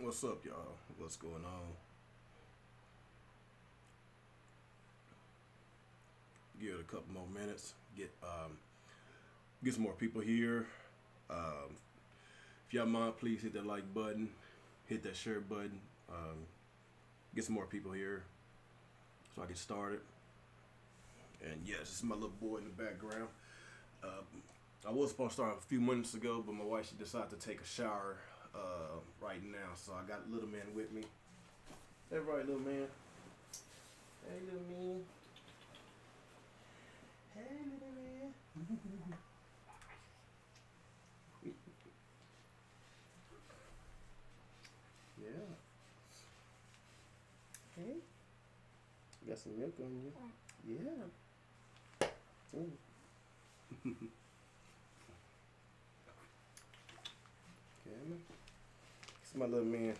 What's up, y'all? What's going on? Give it a couple more minutes. Get some more people here. Um, if y'all mind, please hit that like button, hit that share button. Get some more people here so I get started. And yes, this is my little boy in the background. I was supposed to start a few minutes ago, but my wife, she decided to take a shower right now, so I got little man with me. Hey, right, little man. Hey, little man. Hey, little man. Yeah. Hey. You got some milk on you. Yeah. Mm. Okay. It's my little man.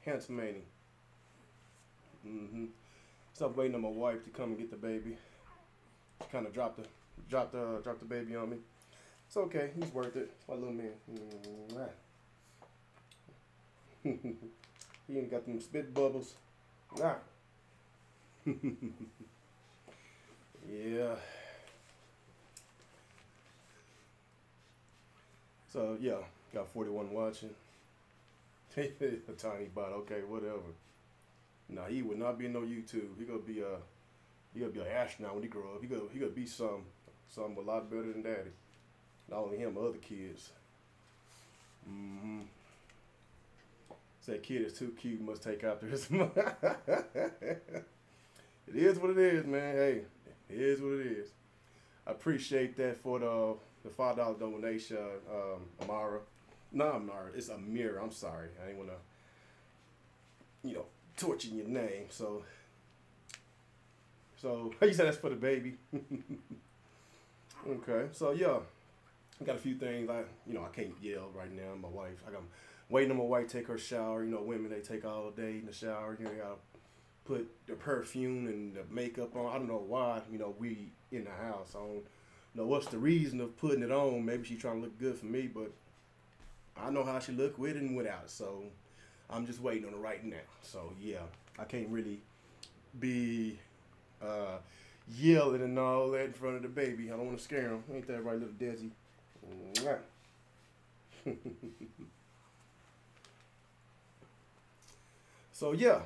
Handsome Manny. Stop waiting on my wife to come and get the baby. She kind of dropped the baby on me. It's okay. He's worth it. It's my little man. He ain't got them spit bubbles. Nah. Yeah. So yeah, got 41 watching. A tiny bot. Okay, whatever. Nah, he would not be in no YouTube. He gonna be an astronaut when he grow up. He gonna be something a lot better than daddy. Not only him, but other kids. That kid is too cute. Must take after his mom. It is what it is, man. Hey, it is what it is. I appreciate that for the $5 donation, Amara. No, Amara. It's Amira. I'm sorry. I ain't wanna, torture your name. So how you say that's for the baby? Okay. So yeah, I got a few things. I can't yell right now. My wife. I'm waiting on my wife to take her shower. Women, they take all day in the shower. They gotta put the perfume and the makeup on. I don't know why. We in the house. I don't know what's the reason of putting it on. Maybe she's trying to look good for me, but I know how she look with it and without it. So I'm just waiting on it right now. So yeah, I can't really be yelling and all that in front of the baby. I don't want to scare him. Ain't that right, little Desi? So yeah,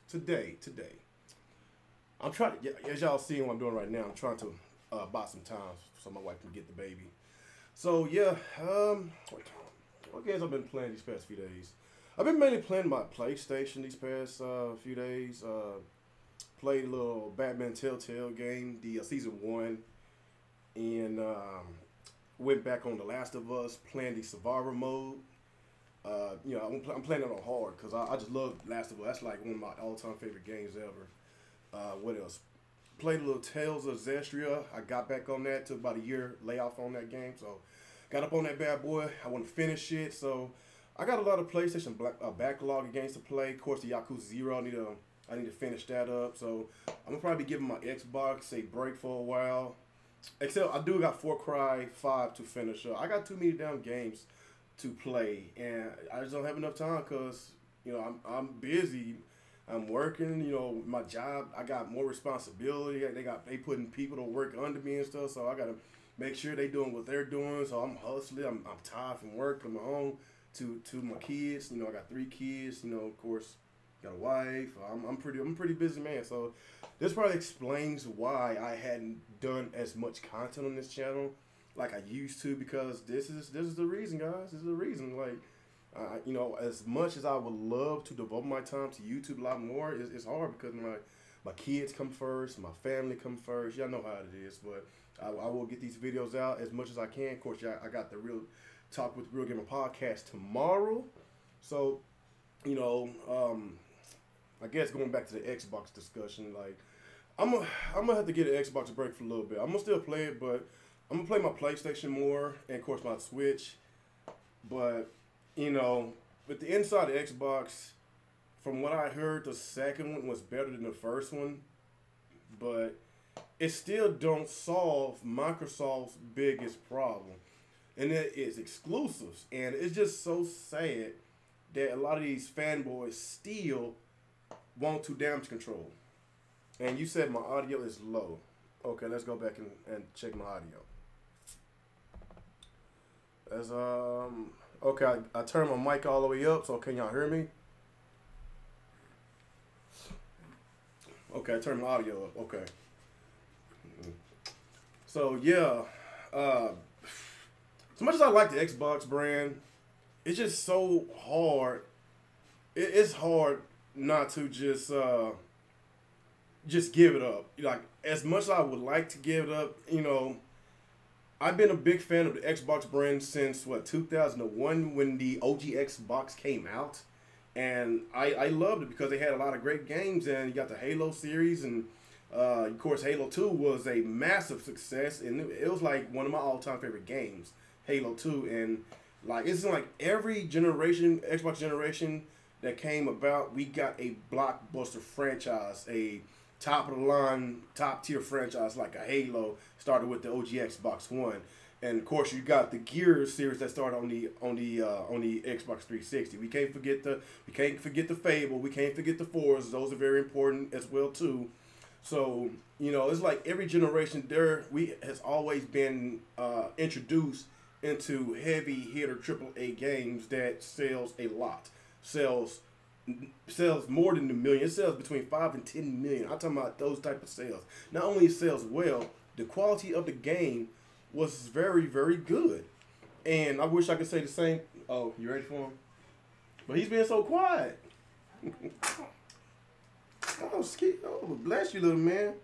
today, I'm trying to, as y'all see what I'm doing right now, I'm trying to buy some time so my wife can get the baby. So yeah, what games I've been playing these past few days? I've been mainly playing my PlayStation these past few days. Played a little Batman Telltale game, the season 1, and went back on The Last of Us, playing the survivor mode. I'm playing it on hard because I just love Last of Us. That's like one of my all-time favorite games ever. What else? Played a little Tales of Zestria. I got back on that. Took about a year layoff on that game, so got up on that bad boy. I want to finish it, so I got a lot of PlayStation backlog of games to play. Of course, the Yakuza 0. I need to finish that up. So I'm gonna probably be giving my Xbox a break for a while. Except I do got Far Cry 5 to finish up. I got too many damn games to play, and I just don't have enough time because I'm busy. I'm working. My job. I got more responsibility. They putting people to work under me and stuff. So I gotta make sure they doing what they're doing. So I'm hustling. I'm tired from work. I'm home to my kids. I got 3 kids. Of course, got a wife. I'm a pretty busy man. So this probably explains why I hadn't done as much content on this channel like I used to, because this is the reason, guys. This is the reason. Like, as much as I would love to devote my time to YouTube a lot more, it's hard because my kids come first, my family come first. Y'all know how it is, but I will get these videos out as much as I can. Of course, I got the Real Talk with Real Gamer podcast tomorrow, so I guess going back to the Xbox discussion, like I'm gonna have to get an Xbox break for a little bit. I'm gonna still play it, but I'm gonna play my PlayStation more, and of course my Switch. But with the inside of Xbox, from what I heard, the second one was better than the first one, but it still don't solve Microsoft's biggest problem. and it is exclusives. And it's just so sad that a lot of these fanboys still want to damage control. And you said my audio is low. Okay, let's go back and check my audio. As okay, I turned my mic all the way up, so can y'all hear me? Okay, I turned my audio up. Okay. So yeah, as much as I like the Xbox brand, it's just so hard. It's hard not to just give it up. Like, as much as I would like to give it up, you know, I've been a big fan of the Xbox brand since, what, 2001 when the OG Xbox came out. And I loved it because they had a lot of great games, and you got the Halo series, and of course Halo 2 was a massive success, and it was like one of my all-time favorite games, Halo 2. And like, it's like every generation, Xbox generation that came about, we got a blockbuster franchise, a top of the line, top tier franchise like a Halo. Started with the OG Xbox One, and of course you got the Gears series that started on the Xbox 360. We can't forget the Fable. We can't forget the Forza. Those are very important as well too. So, you know, it's like every generation has always been introduced into heavy hitter AAA games that sells a lot. Sells more than a million. It sells between 5 and 10 million. I'm talking about those type of sales. Not only it sells well, the quality of the game was very, very good. And I wish I could say the same. Oh, you ready for him? But he's being so quiet. Oh, bless you, little man.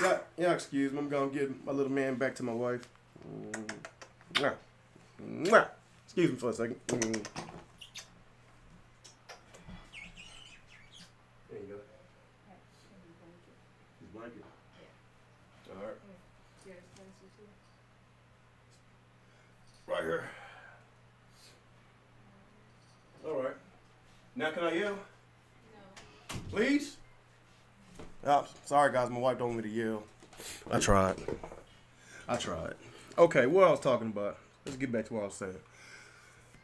Yeah, excuse me. I'm going to give my little man back to my wife. Excuse me for a second. There you go. His blanket. All right. Right here. All right. Now can I yell? No. Please? Oh, sorry guys, my wife don't want me to yell. I tried. Okay, what I was talking about. Let's get back to what I was saying.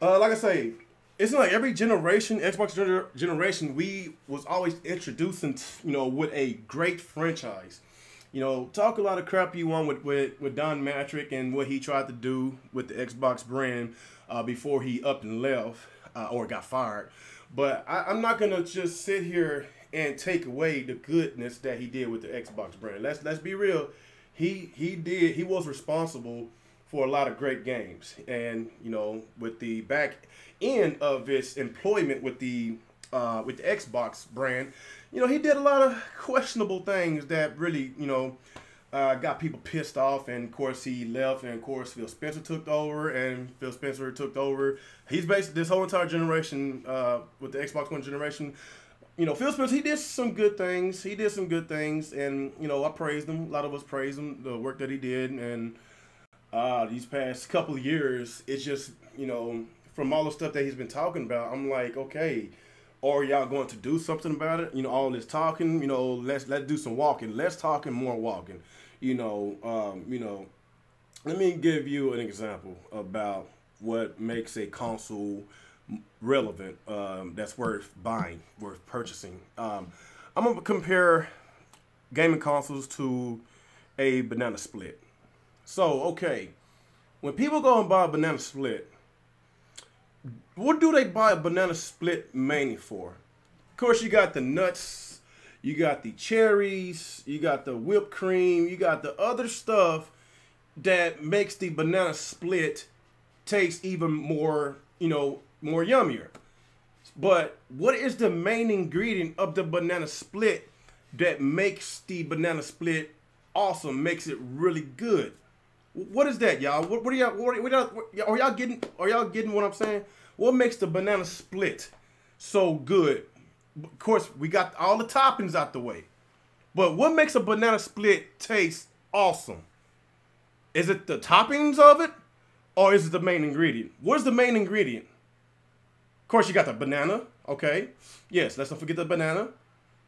Like I say, it's like every generation, Xbox generation, we was always introducing, you know, with a great franchise. You know, talk a lot of crap you want with Don Matrick and what he tried to do with the Xbox brand before he up and left or got fired. But I'm not gonna just sit here and take away the goodness that he did with the Xbox brand. Let's be real. He was responsible for a lot of great games, and you know, with the back end of his employment with the Xbox brand, you know, he did a lot of questionable things that really, you know, got people pissed off. And of course he left, and of course Phil Spencer took over, He's basically this whole entire generation with the Xbox One generation. You know, Phil Spencer, he did some good things. And you know, I praised him. A lot of us praised him, the work that he did. And these past couple of years, it's just, you know, from all the stuff that he's been talking about, I'm like, okay, are y'all going to do something about it? You know, all this talking, you know, let's do some walking. Less talking, more walking. You know, let me give you an example about what makes a console relevant, that's worth buying, worth purchasing. I'm going to compare gaming consoles to a banana split. So, okay, when people go and buy a banana split, what do they buy a banana split mainly for? Of course, you got the nuts, you got the cherries, you got the whipped cream, you got the other stuff that makes the banana split taste even more, you know, more yummier. But what is the main ingredient of the banana split that makes the banana split awesome, makes it really good? What is that, y'all? What are y'all getting what I'm saying? What makes the banana split so good? Of course, we got all the toppings out the way. But what makes a banana split taste awesome? Is it the toppings of it? Or is it the main ingredient? What is the main ingredient? Of course, you got the banana, okay? Yes, let's not forget the banana.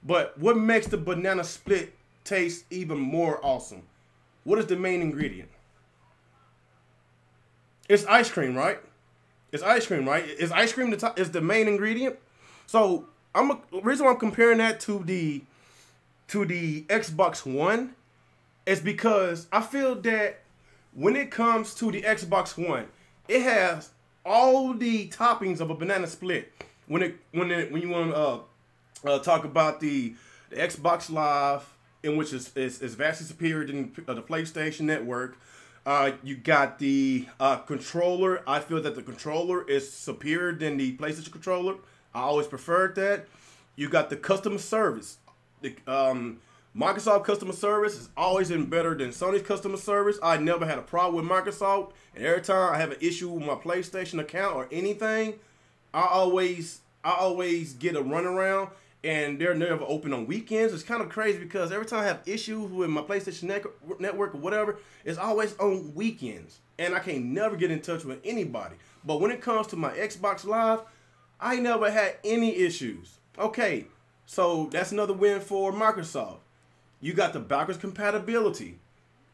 But what makes the banana split taste even more awesome? What is the main ingredient? It's ice cream, right? It's ice cream, right? Is ice cream is the main ingredient? So the reason why I'm comparing that to the Xbox One is because I feel that when it comes to the Xbox One, it has all the toppings of a banana split. When you want to talk about the Xbox Live, in which is vastly superior than the PlayStation Network. You got the controller. I feel that the controller is superior than the PlayStation controller. I always preferred that. You got the customer service. The Microsoft customer service has always been better than Sony's customer service. I never had a problem with Microsoft. And every time I have an issue with my PlayStation account or anything, I always get a runaround. And they're never open on weekends. It's kind of crazy because every time I have issues with my PlayStation Network or whatever, it's always on weekends. And I can never get in touch with anybody. But when it comes to my Xbox Live, I never had any issues. Okay, so that's another win for Microsoft. You got the backwards compatibility.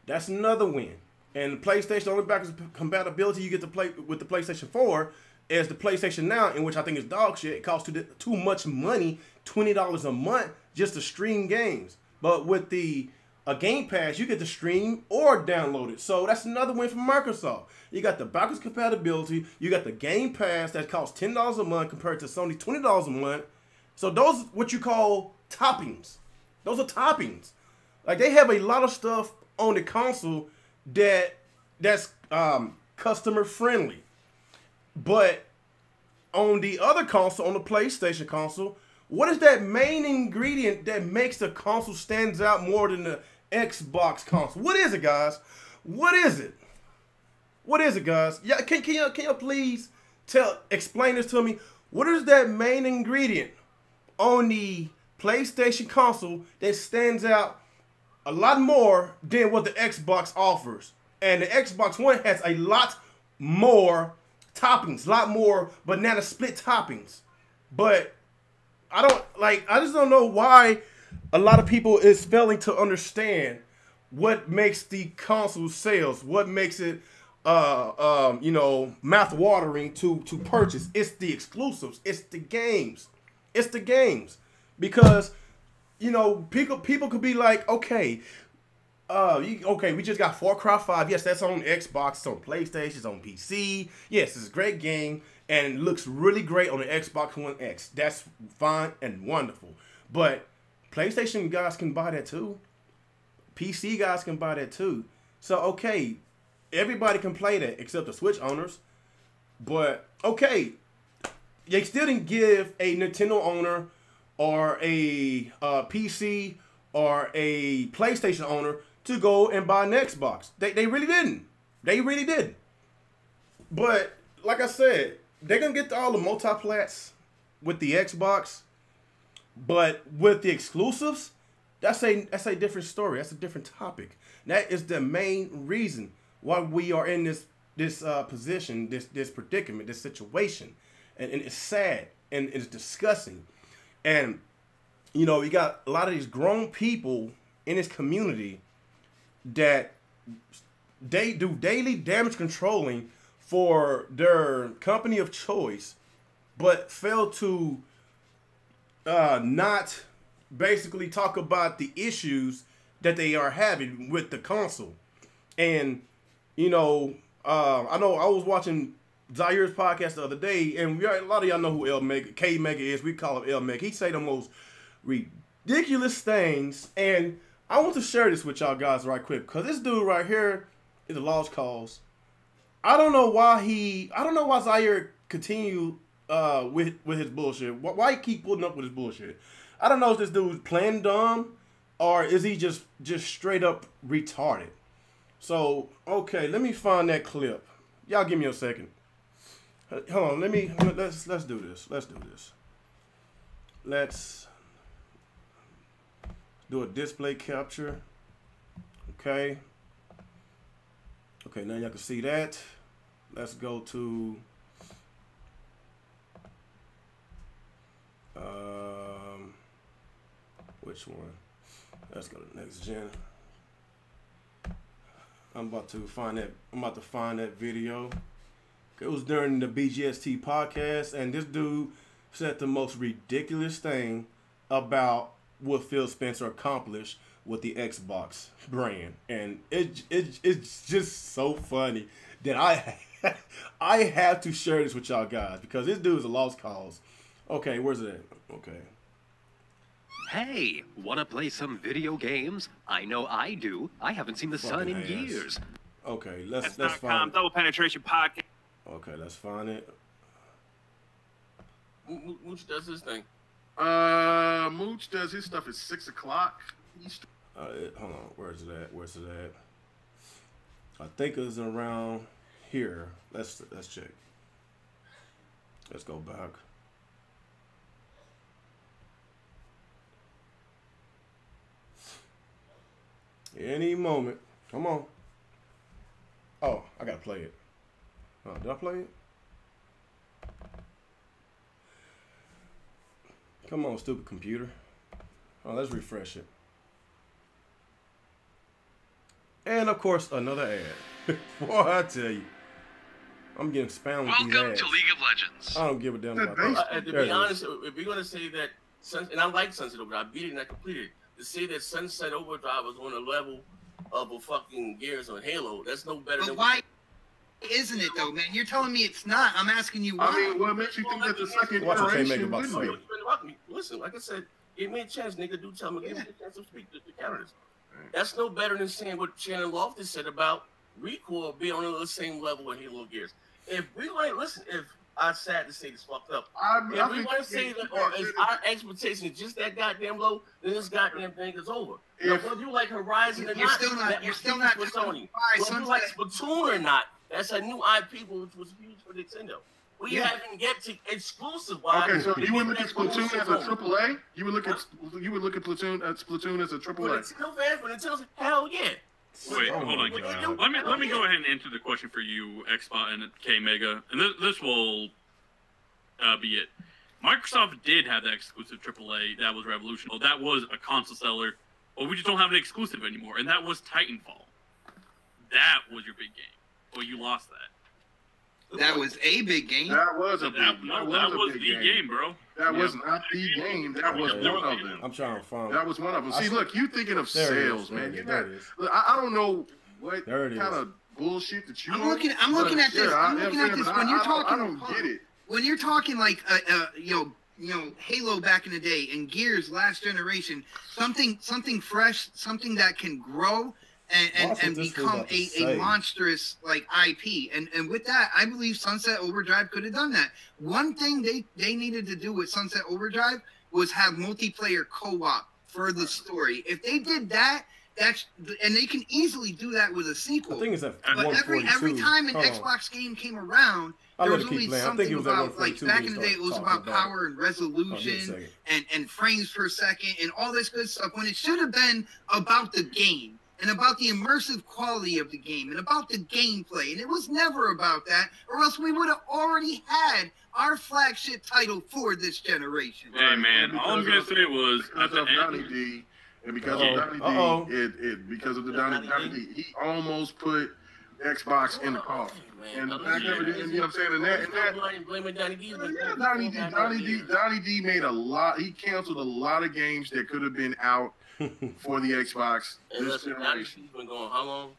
That's another win. And PlayStation, the only backwards compatibility you get to play with the PlayStation 4 is the PlayStation Now, in which I think is dog shit. It costs too much money, $20 a month, just to stream games. But with the Game Pass, you get to stream or download it. So that's another win for Microsoft. You got the backwards compatibility. You got the Game Pass that costs $10 a month compared to Sony $20 a month. So those what you call toppings. Those are toppings. Like, they have a lot of stuff on the console that's customer friendly. But on the other console, on the PlayStation console, what is that main ingredient that makes the console stands out more than the Xbox console? What is it, guys? What is it? What is it, guys? Yeah, can you please explain this to me? What is that main ingredient on the PlayStation console that stands out a lot more than what the Xbox offers? And the Xbox One has a lot more toppings, a lot more banana split toppings. But I just don't know why a lot of people is failing to understand what makes the console sales, what makes it mouth watering to purchase. It's the exclusives, it's the games. It's the games. Because people could be like, okay, we just got Far Cry 5. Yes, that's on Xbox, it's on PlayStation, it's on PC. Yes, it's a great game, and it looks really great on the Xbox One X. That's fine and wonderful. But PlayStation guys can buy that too. PC guys can buy that too. So, okay, everybody can play that except the Switch owners. But, okay, they still didn't give a Nintendo owner or a PC or a PlayStation owner to go and buy an Xbox. They really didn't. They really didn't. But like I said, they're gonna get all the multiplats with the Xbox, but with the exclusives, that's a different story. That's a different topic. That is the main reason why we are in this position, this predicament, this situation, and it's sad and it's disgusting. And you got a lot of these grown people in this community that they do daily damage controlling for their company of choice, but fail to not basically talk about the issues that they are having with the console. And I know I was watching Zaire's podcast the other day, and a lot of y'all know who K Mega is. We call him L Mega. He say the most ridiculous things, and I want to share this with y'all guys right quick, because this dude right here is a lost cause. I don't know why Zaire continue with his bullshit. Why he keep putting up with his bullshit? I don't know if this dude's playing dumb or is he just straight up retarded. So, okay, let me find that clip. Y'all give me a second. Hold on, let's do this. Let's do this. Let's do a display capture. Okay. Okay, now y'all can see that. Let's go to which one? Let's go to next gen. I'm about to find that video. It was during the BGST podcast, and this dude said the most ridiculous thing about what Phil Spencer accomplished with the Xbox brand, and it's just so funny that I have to share this with y'all guys because this dude is a lost cause. Okay, where's it at? Okay. Hey, wanna play some video games? I know I do. I haven't seen the sun in years. Okay, let's find it. Double penetration podcast. Okay, let's find it. Mooch does his thing. Mooch does his stuff at 6 o'clock. Hold on, where's it at? Where's it at? I think it's around here. Let's check. Let's go back. Any moment. Come on. Oh, I gotta play it. Oh, did I play it? Come on, stupid computer. Oh, let's refresh it. And of course, another ad. Boy, I tell you, I'm getting spammed with these ads. Welcome to League of Legends. I don't give a damn about that. To be honest, if we're gonna say that, and I like Sunset Overdrive, I beat it and I completed it. To say that Sunset Overdrive was on a level of a fucking Gears or Halo, that's no better than. Why isn't it though, man? You're telling me it's not. I'm asking you why. I mean, what makes you think that the second iteration wouldn't be? Listen, like I said, give me a chance, nigga. Do tell me, give me a chance to speak to counter this. That's no better than saying what Shannon Loftus said about Recoil being on the same level with Halo Gears. If we like, listen, if I'm sad to say this fucked up, if we want to say that, or if our expectation is just that goddamn low, then this goddamn thing is over. Whether you like Horizon or not, you're still not for Sony. Whether you like Splatoon or not, that's a new IP which was huge for Nintendo. We haven't get to exclusive. Okay, so you would look at Splatoon as a AAA. You would look at Splatoon as a AAA. No fans, but Nintendo's hell yeah. Wait, hold on. Let me go ahead and answer the question for you, Xbot and K Mega, and this will be it. Microsoft did have that exclusive AAA. That was revolutionary. That was a console seller, but we just don't have an exclusive anymore, and that was Titanfall. That was your big game. Well, you lost that. That was a big game. That was a big game. That was the game, bro. That was not the game. That was one of them. I'm trying to find. That was one of them. See, look, you thinking of sales, man. Look, I don't know what kind of bullshit that you. I'm looking at this. I'm looking at this. When you're talking, I don't get it. When you're talking like you know, Halo back in the day and Gears last generation, something fresh, something that can grow. And become a monstrous like IP, and with that, I believe Sunset Overdrive could have done that. One thing they needed to do with Sunset Overdrive was have multiplayer co-op for the story. If they did that, and they can easily do that with a sequel. I think it's at but every time an Xbox game came around, there was always something about like back in the day it was about power and resolution and frames per second and all this good stuff when it should have been about the game. And about the immersive quality of the game, and about the gameplay. And it was never about that, or else we would have already had our flagship title for this generation. Hey, man, all I'm going to say was... Because of Donnie D, and because of Donnie D, because of the Donnie D, he almost put Xbox in the coffin. And the fact of it is, you know what I'm saying? And Donnie D made a lot, he canceled a lot of games that could have been out for the Xbox. And listen, Donnie D's been going how long?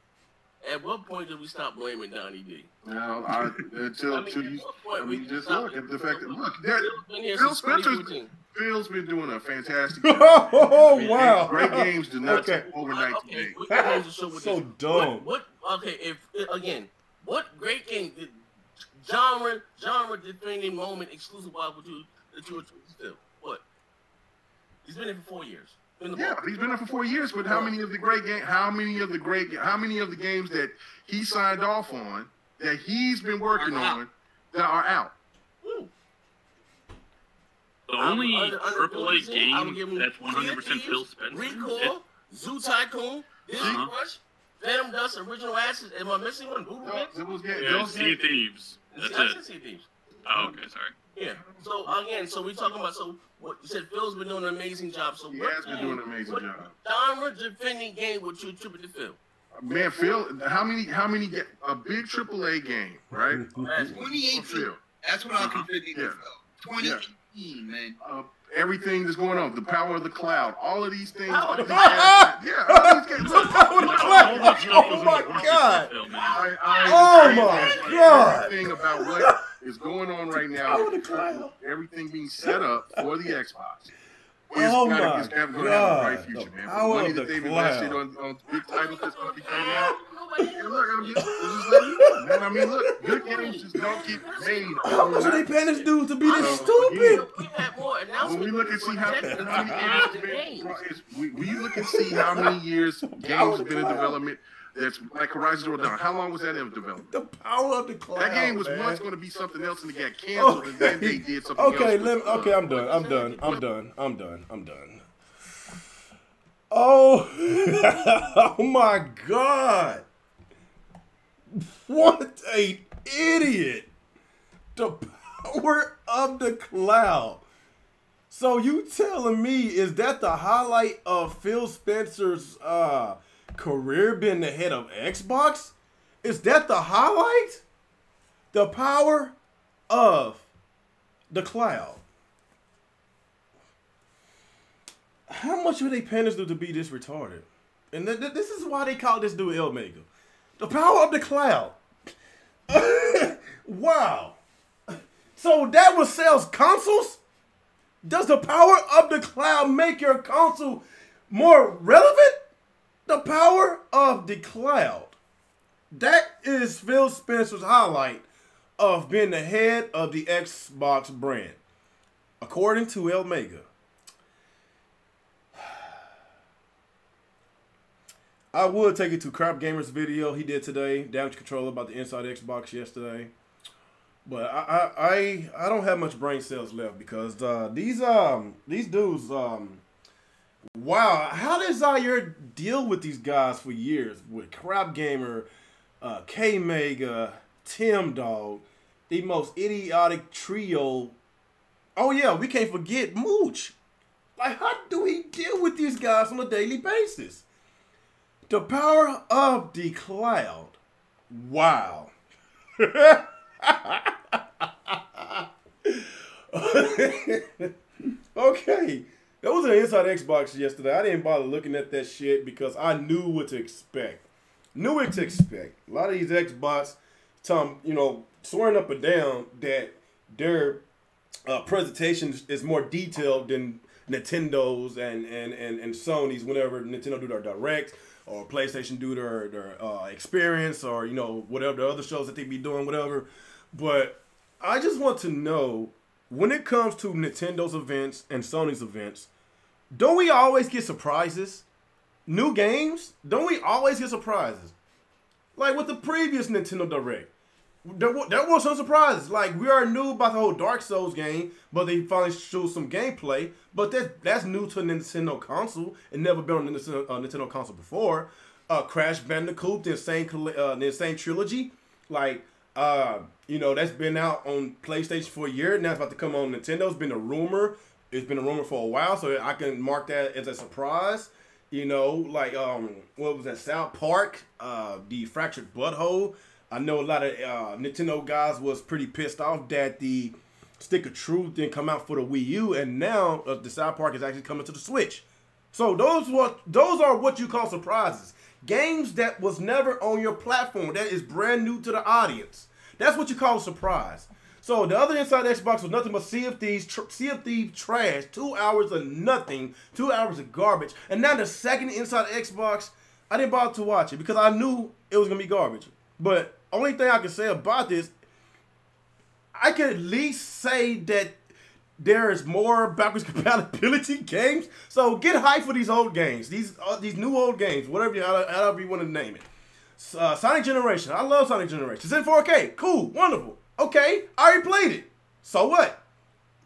At what point did we stop blaming Donnie D? Now, until just look at the fact that Phil's been doing a fantastic job. Oh wow! Great games do not take overnight today. So dumb. What great game did genre defining moment exclusive with you that you were still? What? He's been in for 4 years. Yeah, he's been there for 4 years. But how many of the games that he signed off on that he's been working on that are out? The only AAA game that's 100% Phil Spencer. Recoil, Zoo Tycoon, Disney Rush, Phantom Dust, Original Ashes. Am I missing one? Sea of Thieves. That's it. Sea of Thieves. Oh, okay, sorry. Yeah. So again, we talking about what you said. Phil's been doing an amazing job. So he has been doing an amazing job. Genre defending game would you attribute to Phil? Man, Phil, how many a big AAA game, right? 2018. Phil. That's what I'll contribute to. Yeah. 2018, man. Everything that's going on, the power of the cloud, all of these things. Oh my God! Oh my God! Everything about what is going on right now, everything being set up for the Xbox. Oh my God! Have a bright future, man. The power of the invested cloud. on big titles that's going to be coming out. And look, just let you know, man. I mean, look, good games just don't get made. How much are they paying this dude to be this stupid? When we look and see how many years, when you look and see how many years games have been in development, that's like Horizon Zero Dawn. How long was that in development? The power of the cloud. That game was man. once going to be something else, and it got canceled, and then they did something else. Okay, I'm done. Oh, oh my God! What an idiot! The power of the cloud. So you telling me is that the highlight of Phil Spencer's career being the head of Xbox? Is that the highlight? The power of the cloud. How much are they paying this dude to be this retarded? And this is why they call this dude Omega. The power of the cloud. Wow. So that what sells consoles? Does the power of the cloud make your console more relevant? The power of the cloud. That is Phil Spencer's highlight of being the head of the Xbox brand, according to Omega. I would take it to Crap Gamer's video he did today, Damage Control, about the Inside Xbox yesterday. But I don't have much brain cells left because these dudes, wow, how did Zaire deal with these guys for years? With Crap Gamer, K-Mega, Tim Dog, the most idiotic trio. Oh yeah, we can't forget Mooch. Like, how do we deal with these guys on a daily basis? The power of the cloud. Wow. Okay. That was an Inside Xbox yesterday. I didn't bother looking at that shit because I knew what to expect. Knew what to expect. A lot of these Xbox, swearing up and down that their presentation is more detailed than Nintendo's and Sony's whenever Nintendo do their Direct or PlayStation do their experience or, whatever the other shows that they be doing, whatever. But I just want to know, when it comes to Nintendo's events and Sony's events, don't we always get surprises? New games? Don't we always get surprises? Like with the previous Nintendo Direct. There was some surprises. Like, we already knew about the whole Dark Souls game, but they finally showed some gameplay. But that's new to a Nintendo console. It never been on a Nintendo console before. Crash Bandicoot, the insane trilogy. Like, that's been out on PlayStation for a year. Now it's about to come on Nintendo. It's been a rumor. It's been a rumor for a while, so I can mark that as a surprise. What was that? South Park, the Fractured Butthole. I know a lot of Nintendo guys was pretty pissed off that the Stick of Truth didn't come out for the Wii U, and now the South Park is actually coming to the Switch. So those are what you call surprises. Games that was never on your platform, that is brand new to the audience. That's what you call a surprise. So the other Inside Xbox was nothing but Sea of Thieves trash, 2 hours of nothing, 2 hours of garbage. And now the second Inside Xbox, I didn't bother to watch it because I knew it was going to be garbage. But only thing I can say about this, I can at least say that there is more backwards compatibility games. So get hyped for these old games, these new old games, however you want to name it. Sonic Generation, I love Sonic Generation. It's in 4K, cool, wonderful. Okay, I already played it. So what?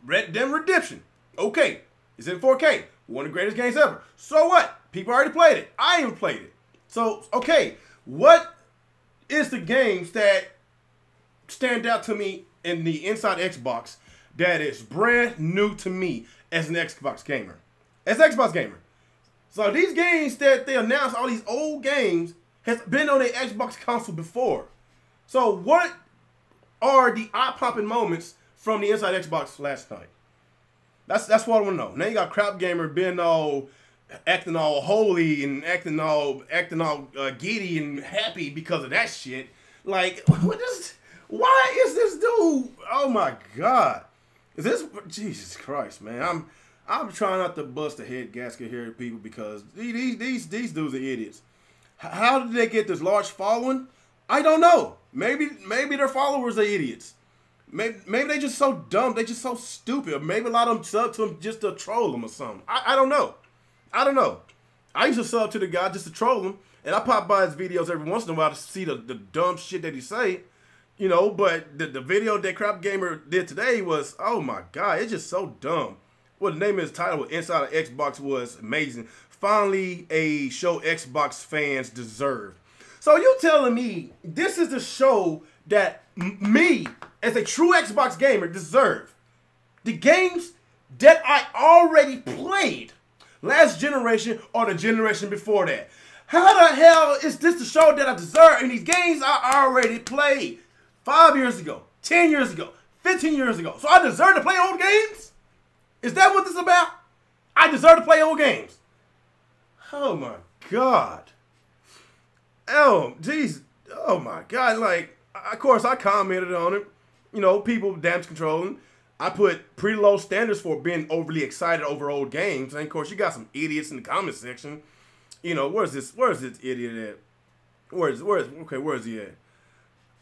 Red Dead Redemption, okay, it's in 4K, one of the greatest games ever. So what? People already played it. I even played it. So okay, what is the games that stand out to me in the Inside Xbox that is brand new to me as an Xbox gamer? So these games that they announced, all these old games, has been on an Xbox console before. So what are the eye-popping moments from the Inside Xbox last night? That's what I want to know. Now you got Crap Gamer being all acting all holy and acting all giddy and happy because of that shit. Like, why is this dude? Oh my God, is this Jesus Christ, man? I'm trying not to bust a head gasket here, people, because these dudes are idiots. How did they get this large following? I don't know. Maybe their followers are idiots. Maybe they just so dumb. They just so stupid. Maybe a lot of them sub to him just to troll him or something. I don't know. I don't know. I used to sub to the guy just to troll him, and I pop by his videos every once in a while to see the dumb shit that he say, you know. But the video that Crap Gamer did today was, oh my God, it's just so dumb. Well, the name of his title, Inside of Xbox, was amazing. Finally, a show Xbox fans deserve. So you telling me this is the show that me, as a true Xbox gamer, deserve? The games that I already played last generation or the generation before that. How the hell is this the show that I deserve? And these games I already played 5 years ago, 10 years ago, 15 years ago. So I deserve to play old games? Is that what this is about? I deserve to play old games. Oh my God. Oh, geez. Oh my God. Like, of course, I commented on it. You know, people damage controlling. I put pretty low standards for being overly excited over old games. And of course, you got some idiots in the comment section. You know, where's this idiot at? Where is he at?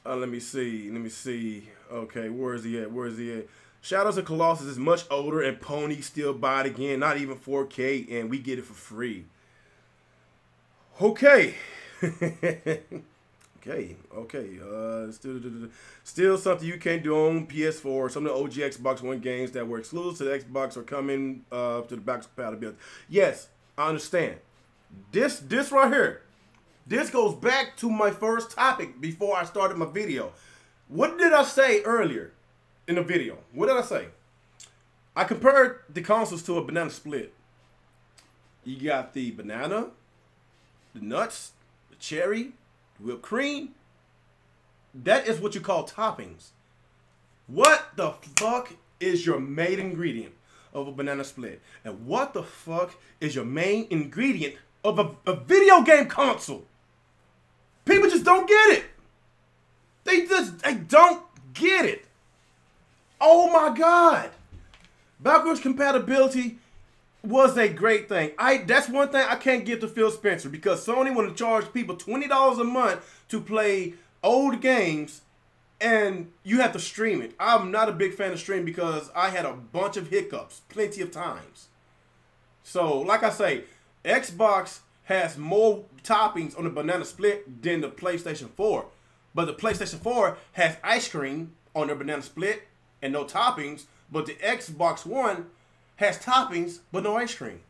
Let me see. Okay, where is he at? Shadows of Colossus is much older and Pony still buy it again. Not even 4K, and we get it for free. Okay. Okay. Still something you can't do on PS4. Some of the OG Xbox One games that were exclusive to the Xbox are coming to the backwards compatibility. Yes, I understand. This right here, this goes back to my first topic before I started my video. What did I say earlier in the video? What did I say? I compared the consoles to a banana split. You got the banana, the nuts, the cherry, the whipped cream. That is what you call toppings. What the fuck is your main ingredient of a banana split? And what the fuck is your main ingredient of a video game console? People just don't get it. They don't get it. Oh my God. Backwards compatibility was a great thing. That's one thing I can't give to Phil Spencer, because Sony want to charge people $20 a month to play old games and you have to stream it. I'm not a big fan of streaming because I had a bunch of hiccups plenty of times. So, like I say, Xbox has more toppings on the banana split than the PlayStation 4. But the PlayStation 4 has ice cream on their banana split and no toppings. But the Xbox One has toppings but no ice cream.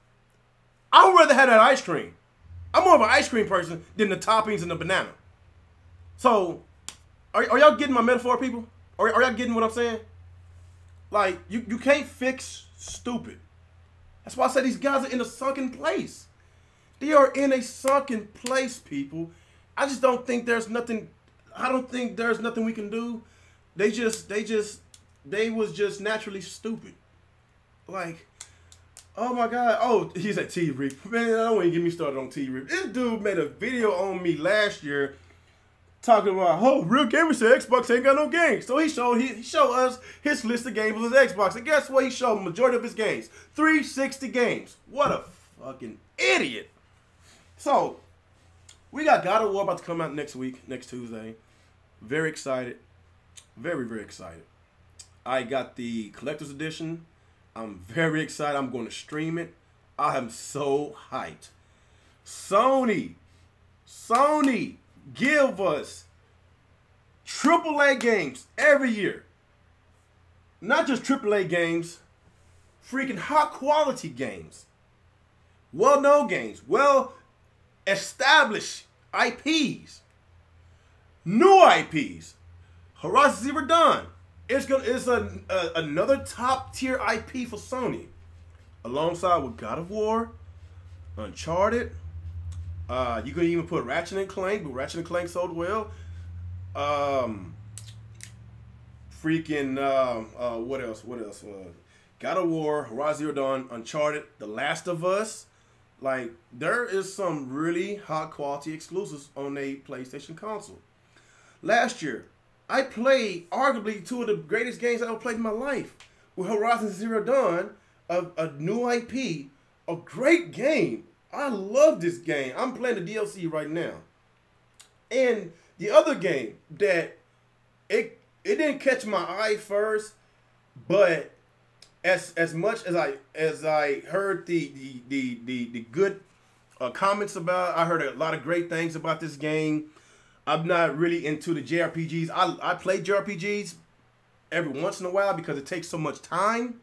I would rather have that ice cream. I'm more of an ice cream person than the toppings and the banana. So, are y'all getting my metaphor, people? Are y'all getting what I'm saying? Like, you can't fix stupid. That's why I say these guys are in a sunken place. They are in a sunken place, people. I just don't think there's nothing. I don't think there's nothing we can do. They was just naturally stupid. Like, oh my God. Oh, he's at T-Reap. Man, I don't want to get me started on T-Reap. This dude made a video on me last year talking about, oh, real gamers say Xbox ain't got no games. So he showed us his list of games with his Xbox. And guess what? He showed the majority of his games. 360 games. What a fucking idiot. So, we got God of War about to come out next week, next Tuesday. Very excited. Very, very excited. I got the collector's edition. I'm very excited. I'm going to stream it. I am so hyped. Sony, give us AAA games every year. Not just AAA games, freaking high quality games. Well-known games, well-established IPs. New IPs. Horizon Zero Dawn. It's another top tier IP for Sony, alongside with God of War, Uncharted, You could even put Ratchet and Clank, but Ratchet and Clank sold well. What else? God of War, Horizon Zero Dawn, Uncharted, The Last of Us. Like, there is some really high quality exclusives on a PlayStation console. Last year, I played arguably two of the greatest games I ever played in my life with Horizon Zero Dawn, a new IP, a great game. I love this game. I'm playing the DLC right now. And the other game that it didn't catch my eye first, but as much as I heard the good comments about, I heard a lot of great things about this game. I'm not really into the JRPGs. I play JRPGs every once in a while because it takes so much time.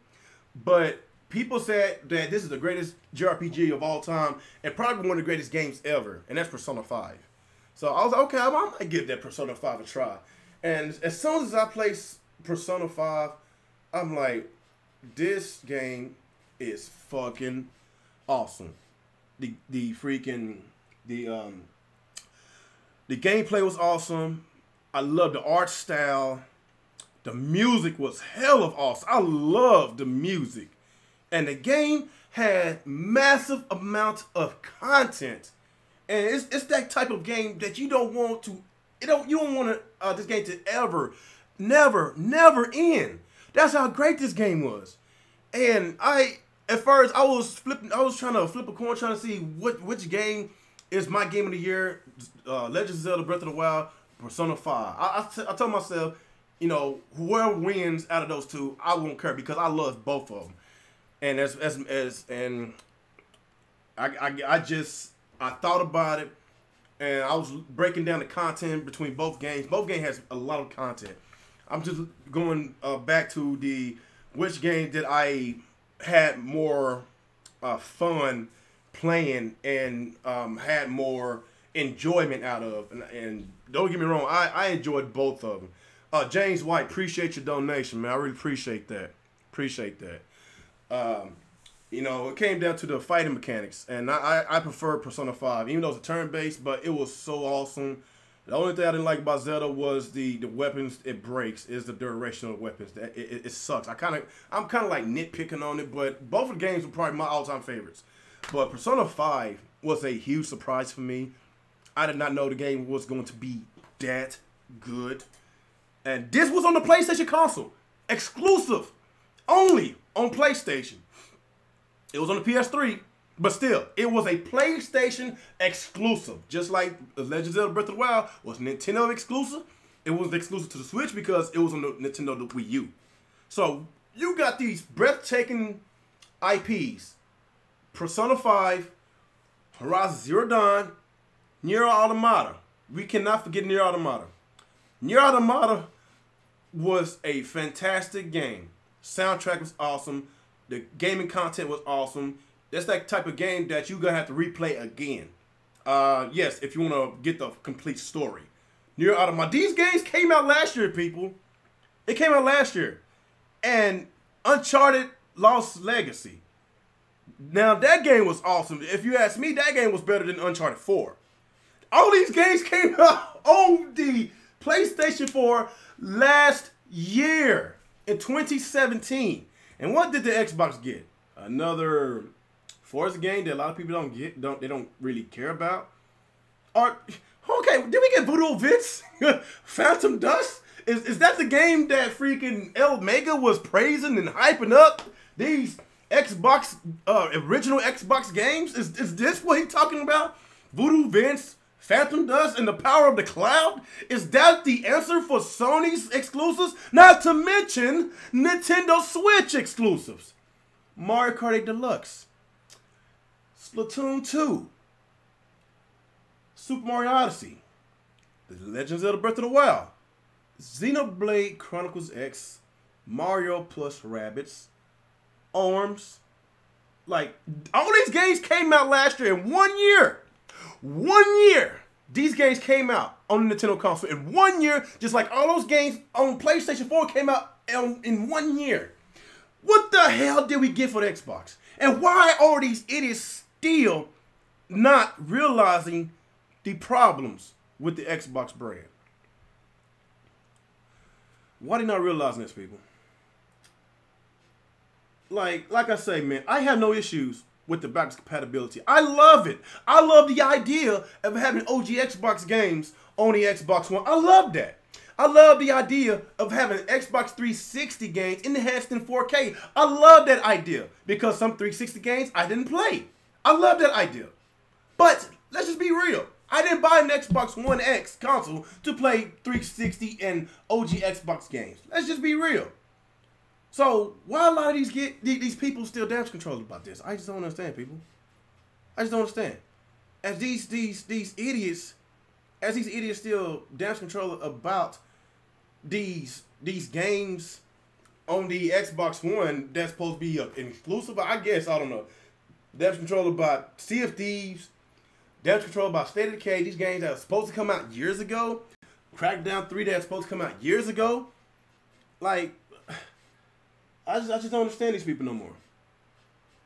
But people said that this is the greatest JRPG of all time and probably one of the greatest games ever, and that's Persona 5. So I was like, okay, I might give that Persona 5 a try. And as soon as I play Persona 5, I'm like, this game is fucking awesome. The gameplay was awesome. I love the art style. The music was hell of awesome. I love the music. And the game had massive amounts of content. And it's that type of game that you don't want to, you don't want this game to never end. That's how great this game was. And at first I was trying to flip a coin, trying to see which game is my game of the year. Legend of Zelda Breath of the Wild, Persona 5. I told myself, you know, whoever wins out of those two, I won't care because I love both of them. And I thought about it, and I was breaking down the content between both games. Both games has a lot of content. I'm just going back to which game did I had more fun playing and had more enjoyment out of. And don't get me wrong, I enjoyed both of them. James White, appreciate your donation, man. I really appreciate that. You know, it came down to the fighting mechanics, and I prefer Persona 5, even though it's a turn-based, but it was so awesome. The only thing I didn't like about Zelda was the weapons it breaks, is the duration of the weapons. It sucks. I'm kind of like nitpicking on it, but both of the games were probably my all-time favorites. But Persona 5 was a huge surprise for me. I did not know the game was going to be that good. And this was on the PlayStation console. Exclusive. Only on PlayStation. It was on the PS3, but still, it was a PlayStation exclusive. Just like Legend of Zelda Breath of the Wild was Nintendo exclusive. It was exclusive to the Switch because it was on the Nintendo Wii U. So, you got these breathtaking IPs. Persona 5, Horizon Zero Dawn, Nier Automata. We cannot forget Nier Automata. Nier Automata was a fantastic game. Soundtrack was awesome. The gaming content was awesome. That's that type of game that you're going to have to replay again. Yes, if you want to get the complete story. Nier Automata. These games came out last year, people. It came out last year. And Uncharted Lost Legacy. Now, that game was awesome. If you ask me, that game was better than Uncharted 4. All these games came out on the PlayStation 4 last year in 2017. And what did the Xbox get? Another Forza game that a lot of people they don't really care about. Or okay, did we get Voodoo Vince? Phantom Dust? Is that the game that freaking El Mega was praising and hyping up? These Xbox original Xbox games? Is this what he's talking about? Voodoo Vince, Phantom Dust, and the power of the cloud? Is that the answer for Sony's exclusives? Not to mention Nintendo Switch exclusives. Mario Kart 8 Deluxe. Splatoon 2. Super Mario Odyssey. The Legend of Zelda Breath of the Wild. Xenoblade Chronicles X. Mario plus Rabbids. ARMS. Like, all these games came out last year in 1 year. 1 year. These games came out on the Nintendo console in 1 year, just like all those games on PlayStation 4 came out in 1 year. What the hell did we get for the Xbox? And why are these idiots still not realizing the problems with the Xbox brand. Why are they not realizing this, people? Like I say, man, I have no issues with the backwards compatibility. I love it. I love the idea of having OG Xbox games on the Xbox One. I love that. I love the idea of having Xbox 360 games enhanced in 4K. I love that idea because some 360 games I didn't play. I love that idea. But let's just be real. I didn't buy an Xbox One X console to play 360 and OG Xbox games. Let's just be real. So why a lot of these people still damage controlled about this? I just don't understand, people. I just don't understand. As these idiots still damage control about these games on the Xbox One that's supposed to be an exclusive, I guess, I don't know. Damage control about Sea of Thieves, damage control about State of Decay, these games that are supposed to come out years ago, Crackdown 3 that's supposed to come out years ago. Like, I just don't understand these people no more.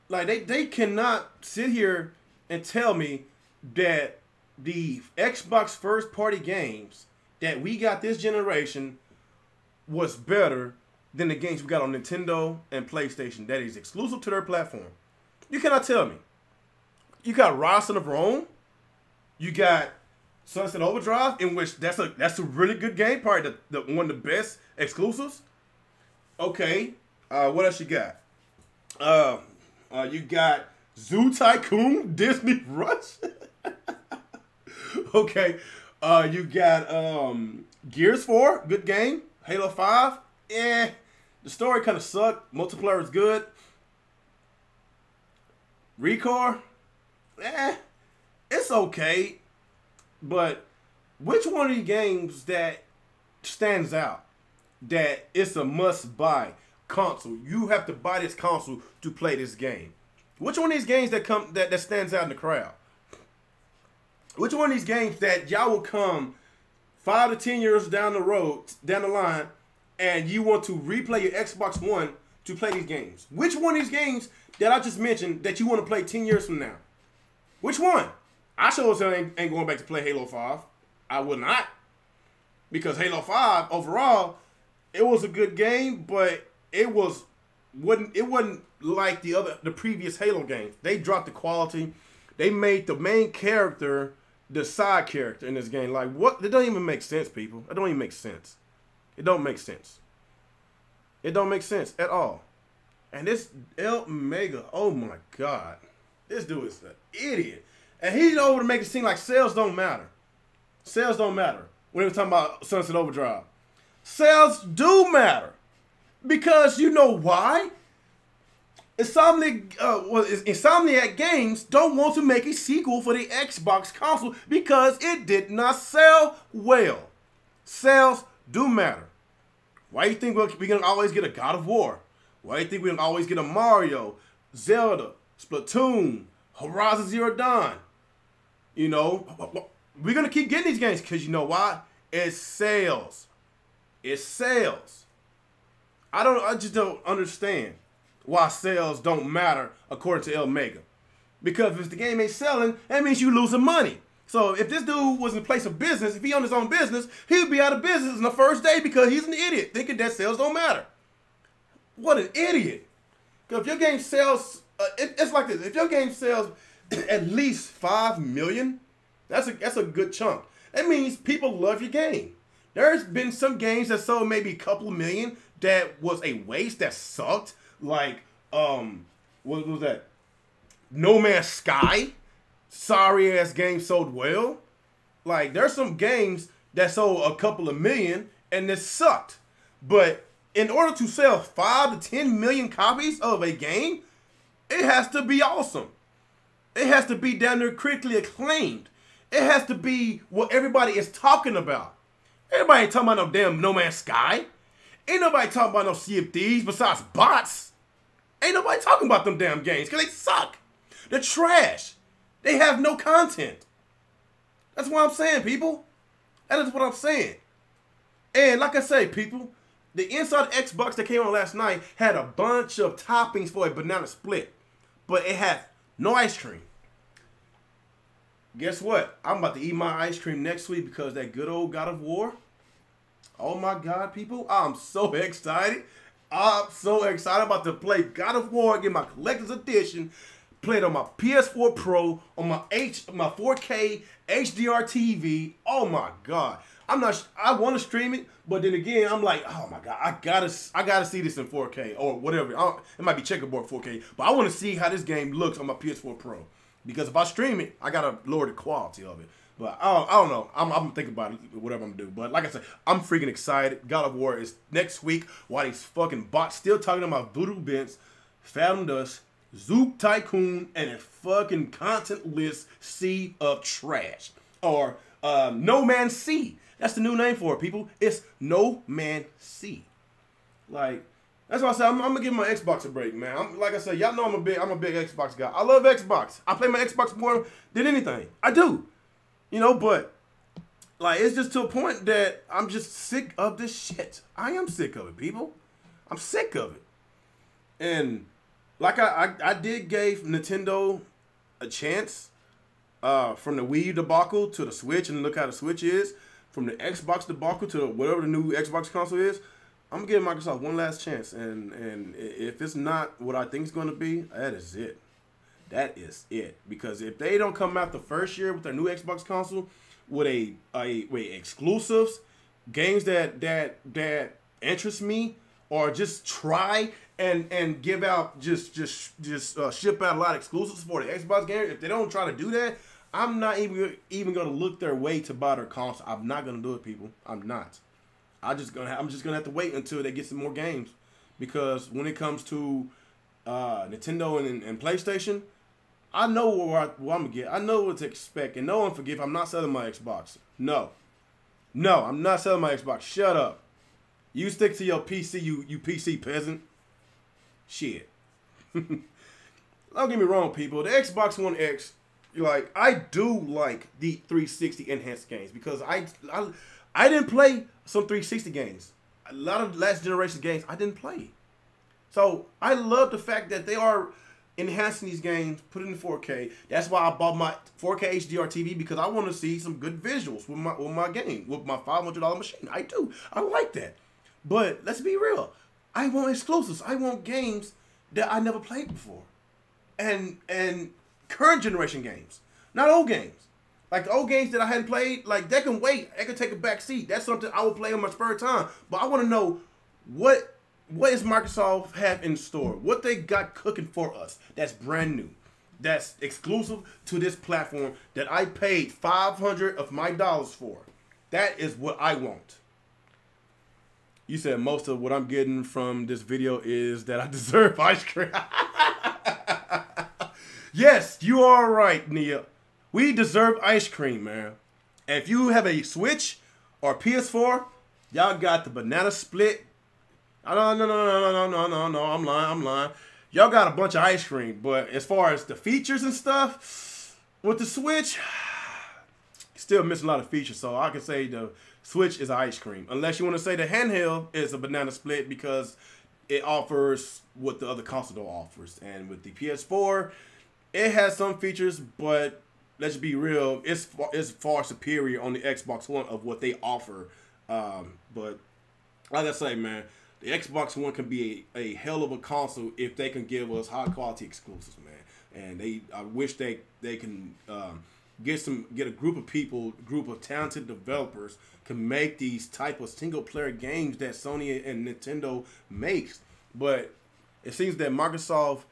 Like, they cannot sit here and tell me that the Xbox first-party games that we got this generation was better than the games we got on Nintendo and PlayStation that is exclusive to their platform. You cannot tell me. You got Rise of Rome. You got Sunset Overdrive, in which that's a really good game, probably the one of the best exclusives. Okay, what else you got? You got Zoo Tycoon, Disney Rush. Okay, you got Gears 4, good game. Halo 5, the story kind of sucked. Multiplayer is good. Recore, it's okay. But which one of these games that stands out that it's a must-buy console? You have to buy this console to play this game. Which one of these games that stands out in the crowd? Which one of these games that y'all will come 5 to 10 years down the line, and you want to replay your Xbox One to play these games? Which one of these games that I just mentioned that you want to play 10 years from now? Which one? I sure ain't going back to play Halo 5. I would not. Because Halo 5, overall, it was a good game, but it wasn't like the previous Halo games. They dropped the quality. They made the main character the side character in this game. Like, what? It don't even make sense, people. It don't even make sense. It don't make sense. It don't make sense at all. And this Mega, oh my God. This dude is an idiot. And he's over to make it seem like sales don't matter. Sales don't matter. When we were talking about Sunset Overdrive. Sales do matter. Because you know why? Insomniac Games don't want to make a sequel for the Xbox console because it did not sell well. Sales do matter. Why do you think we're going to always get a God of War? Why do you think we're going to always get a Mario, Zelda, Splatoon, Horizon Zero Dawn? You know, we're going to keep getting these games because you know why? It's sales. It's sales. I just don't understand why sales don't matter according to El Mega. Because if the game ain't selling, that means you losing money. So if this dude was in place of business, if he owned his own business, he would be out of business on the first day because he's an idiot, thinking that sales don't matter. What an idiot. Because if your game sells, it's like this. If your game sells at least 5 million, that's a good chunk. That means people love your game. There's been some games that sold maybe a couple million that was a waste, that sucked. Like, what was that? No Man's Sky. Sorry ass game sold well. Like, there's some games that sold a couple of million and this sucked. But in order to sell 5 to 10 million copies of a game, it has to be awesome. It has to be down there critically acclaimed. It has to be what everybody is talking about. Everybody ain't talking about no damn No Man's Sky. Ain't nobody talking about no Sea of Thieves besides bots. Ain't nobody talking about them damn games because they suck. They're trash. They have no content. That's what I'm saying, people. That is what I'm saying. And like I say, people, the inside Xbox that came on last night had a bunch of toppings for a banana split. But it had no ice cream. guess what? I'm about to eat my ice cream next week because that good old God of War. Oh my God, people. I'm so excited. I'm so excited about to play God of War, get my collector's edition, play it on my PS4 Pro, on my 4K HDR TV. Oh my God. I want to stream it, but then again, I'm like, oh my God, I gotta see this in 4K or whatever. It might be checkerboard 4K, but I want to see how this game looks on my PS4 Pro. Because if I stream it, I gotta lower the quality of it. But I don't know. I'm thinking about it, whatever I'm gonna do. But like I said, I'm freaking excited. God of War is next week. While these fucking bots still talking about Voodoo Bents, Phantom Dust, Zoop Tycoon, and a fucking content-less sea of trash. Or No Man Sea. That's the new name for it, people. It's No Man Sea. Like, that's why I said I'm gonna give my Xbox a break, man. Like I said, y'all know I'm a big Xbox guy. I love Xbox. I play my Xbox more than anything. I do. You know, but like it's just to a point that I'm just sick of this shit. I am sick of it, people. I'm sick of it. And like I did gave Nintendo a chance from the Wii debacle to the Switch, and look how the Switch is. From the Xbox debacle to whatever the new Xbox console is, I'm gonna give Microsoft one last chance. And if it's not what I think it's gonna be, that is it. That is it. Because if they don't come out the first year with their new Xbox console with exclusives, games that interest me, or just try and give out just ship out a lot of exclusives for the Xbox game, if they don't try to do that, I'm not even gonna look their way to buy their console. I'm not gonna do it, people. I'm not. I'm just gonna have to wait until they get some more games, because when it comes to Nintendo and PlayStation, I know what I'm gonna get. I know what to expect, and no one forgive. I'm not selling my Xbox. No, I'm not selling my Xbox. Shut up. You stick to your PC, you PC peasant. Shit. Don't get me wrong, people. The Xbox One X, like, I do like the 360 enhanced games, because I didn't play some 360 games. A lot of last generation games I didn't play. So I love the fact that they are enhancing these games, put it in 4K. That's why I bought my 4K HDR TV, because I want to see some good visuals with my game, with my $500 machine. I do. I like that. But let's be real. I want exclusives. I want games that I never played before. And current generation games, not old games. Like the old games that I hadn't played, like they can wait. They can take a back seat. That's something I will play on my spare time. But I want to know what is Microsoft have in store? What they got cooking for us that's brand new, that's exclusive to this platform that I paid $500 of my dollars for. That is what I want. You said most of what I'm getting from this video is that I deserve ice cream. Yes, you are right, Nia. We deserve ice cream, man. And if you have a Switch or PS4, y'all got the banana split. No, I'm lying. Y'all got a bunch of ice cream, but as far as the features and stuff, with the Switch, still missing a lot of features. So I can say the Switch is ice cream. Unless you want to say the handheld is a banana split, because it offers what the other console offers. And with the PS4, it has some features, but let's be real, it's far superior on the Xbox One of what they offer. But like I say, man, the Xbox One can be a hell of a console if they can give us high quality exclusives, man. And I wish they can get a group of people, group of talented developers, can make these type of single player games that Sony and Nintendo makes. But it seems that Microsoft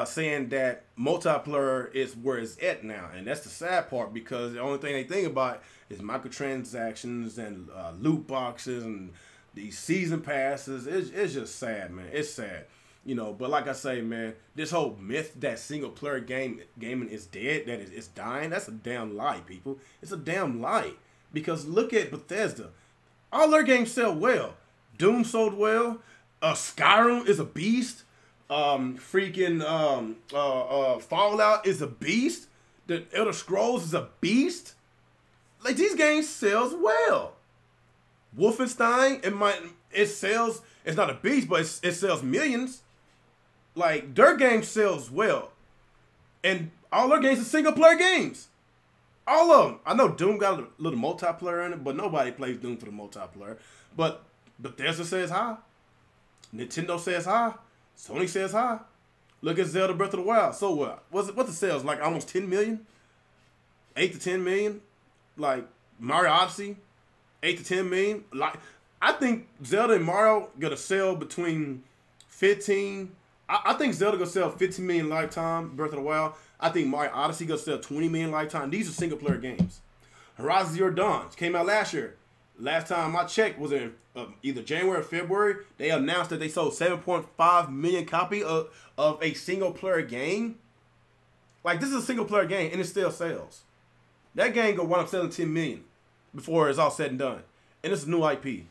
saying that multiplayer is where it's at now, and that's the sad part, because the only thing they think about is microtransactions and loot boxes and these season passes. It's just sad, man. It's sad, you know. But like I say, man, this whole myth that single player gaming is dead, that it's dying, that's a damn lie, people. It's a damn lie, because look at Bethesda. All their games sell well. Doom sold well. Skyrim is a beast. Fallout is a beast. The Elder Scrolls is a beast. Like, these games sells well. Wolfenstein, it sells. It's not a beast, but it sells millions. Like, their game sells well, and all their games are single player games. All of them. I know Doom got a little multiplayer in it, but nobody plays Doom for the multiplayer. But Bethesda says hi. Nintendo says hi. Sony says hi. Look at Zelda Breath of the Wild. So what? What's the sales? Like almost 10 million? 8 to 10 million? Like Mario Odyssey? 8 to 10 million? Like, I think Zelda and Mario gonna sell between 15. I think Zelda gonna sell 15 million lifetime, Breath of the Wild. I think Mario Odyssey gonna sell 20 million lifetime. These are single player games. Horizon Zero Dawn came out last year. Last time I checked was in either January or February. They announced that they sold 7.5 million copy of a single player game. Like, this is a single player game and it still sells. That game gonna wind up selling 10 million before it's all said and done. And it's a new IP.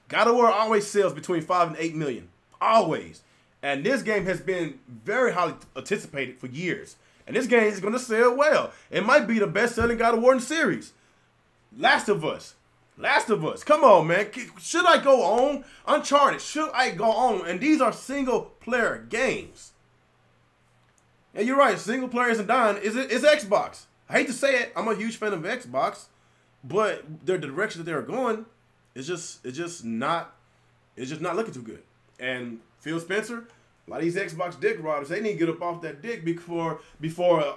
God of War always sells between 5 and 8 million. Always. And this game has been very highly anticipated for years. And this game is going to sell well. It might be the best-selling God of War in the series. Last of Us. Last of Us. Come on, man. Should I go on? Uncharted. Should I go on? And these are single-player games. And you're right. Single player isn't dying. It's Xbox. I hate to say it. I'm a huge fan of Xbox. But the direction that they're going is just not looking too good. And Phil Spencer, a lot of these Xbox dick riders, they need to get up off that dick before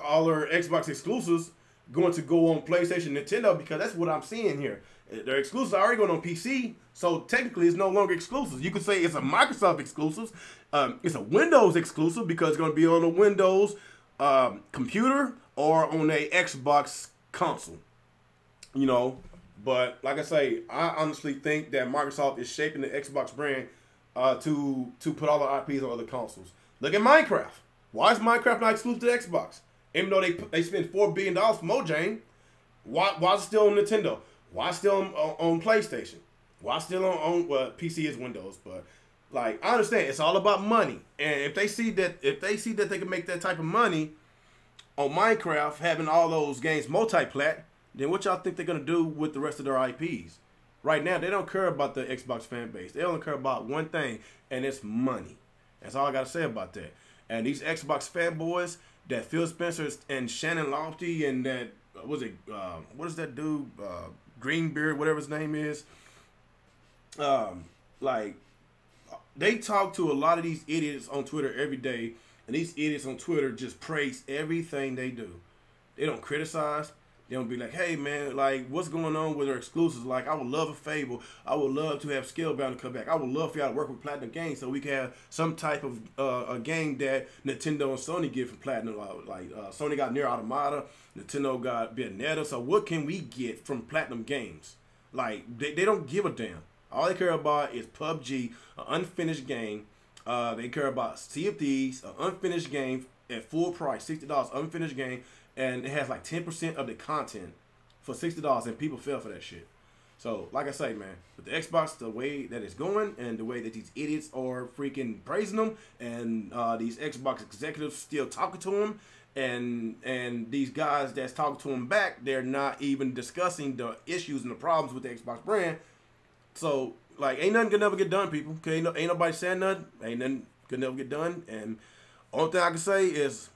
all their Xbox exclusives going to go on PlayStation, Nintendo, because that's what I'm seeing here. Their exclusives are already going on PC, so technically it's no longer exclusive. You could say it's a Microsoft exclusive. It's a Windows exclusive because it's going to be on a Windows computer or on a Xbox console. You know, but like I say, I honestly think that Microsoft is shaping the Xbox brand to put all the IPs on other consoles. Look at Minecraft. Why is Minecraft not exclusive to Xbox? Even though they spent $4 billion for Mojang, why is it still on Nintendo? Why still on PlayStation? Why still on well, PC is Windows, but like, I understand it's all about money. And if they see that they can make that type of money on Minecraft, having all those games multi-plat, then what y'all think they're gonna do with the rest of their IPs? Right now, they don't care about the Xbox fan base. They only care about one thing, and it's money. That's all I gotta say about that. And these Xbox fanboys, that Phil Spencer and Shannon Lofty and that what is that dude? Greenbeard, whatever his name is. Like, they talk to a lot of these idiots on Twitter every day, and these idiots on Twitter just praise everything they do. They don't criticize. They don't be like, hey, man, like, what's going on with our exclusives? Like, I would love a Fable. I would love to have Scalebound come back. I would love for y'all to work with Platinum Games so we can have some type of a game that Nintendo and Sony get from Platinum. Like, Sony got Nier Automata. Nintendo got Bayonetta. So what can we get from Platinum Games? Like, they don't give a damn. All they care about is PUBG, an unfinished game. They care about Sea of Thieves, an unfinished game at full price, $60 unfinished game. And it has like 10% of the content for $60, and people fell for that shit. So, like I say, man, with the Xbox, the way that it's going, and the way that these idiots are freaking praising them, and these Xbox executives still talking to them, and these guys that's talking to them back, they're not even discussing the issues and the problems with the Xbox brand. So, like, ain't nothing gonna never get done, people. Okay, ain't nobody saying nothing. Ain't nothing gonna never get done. And only thing I can say is,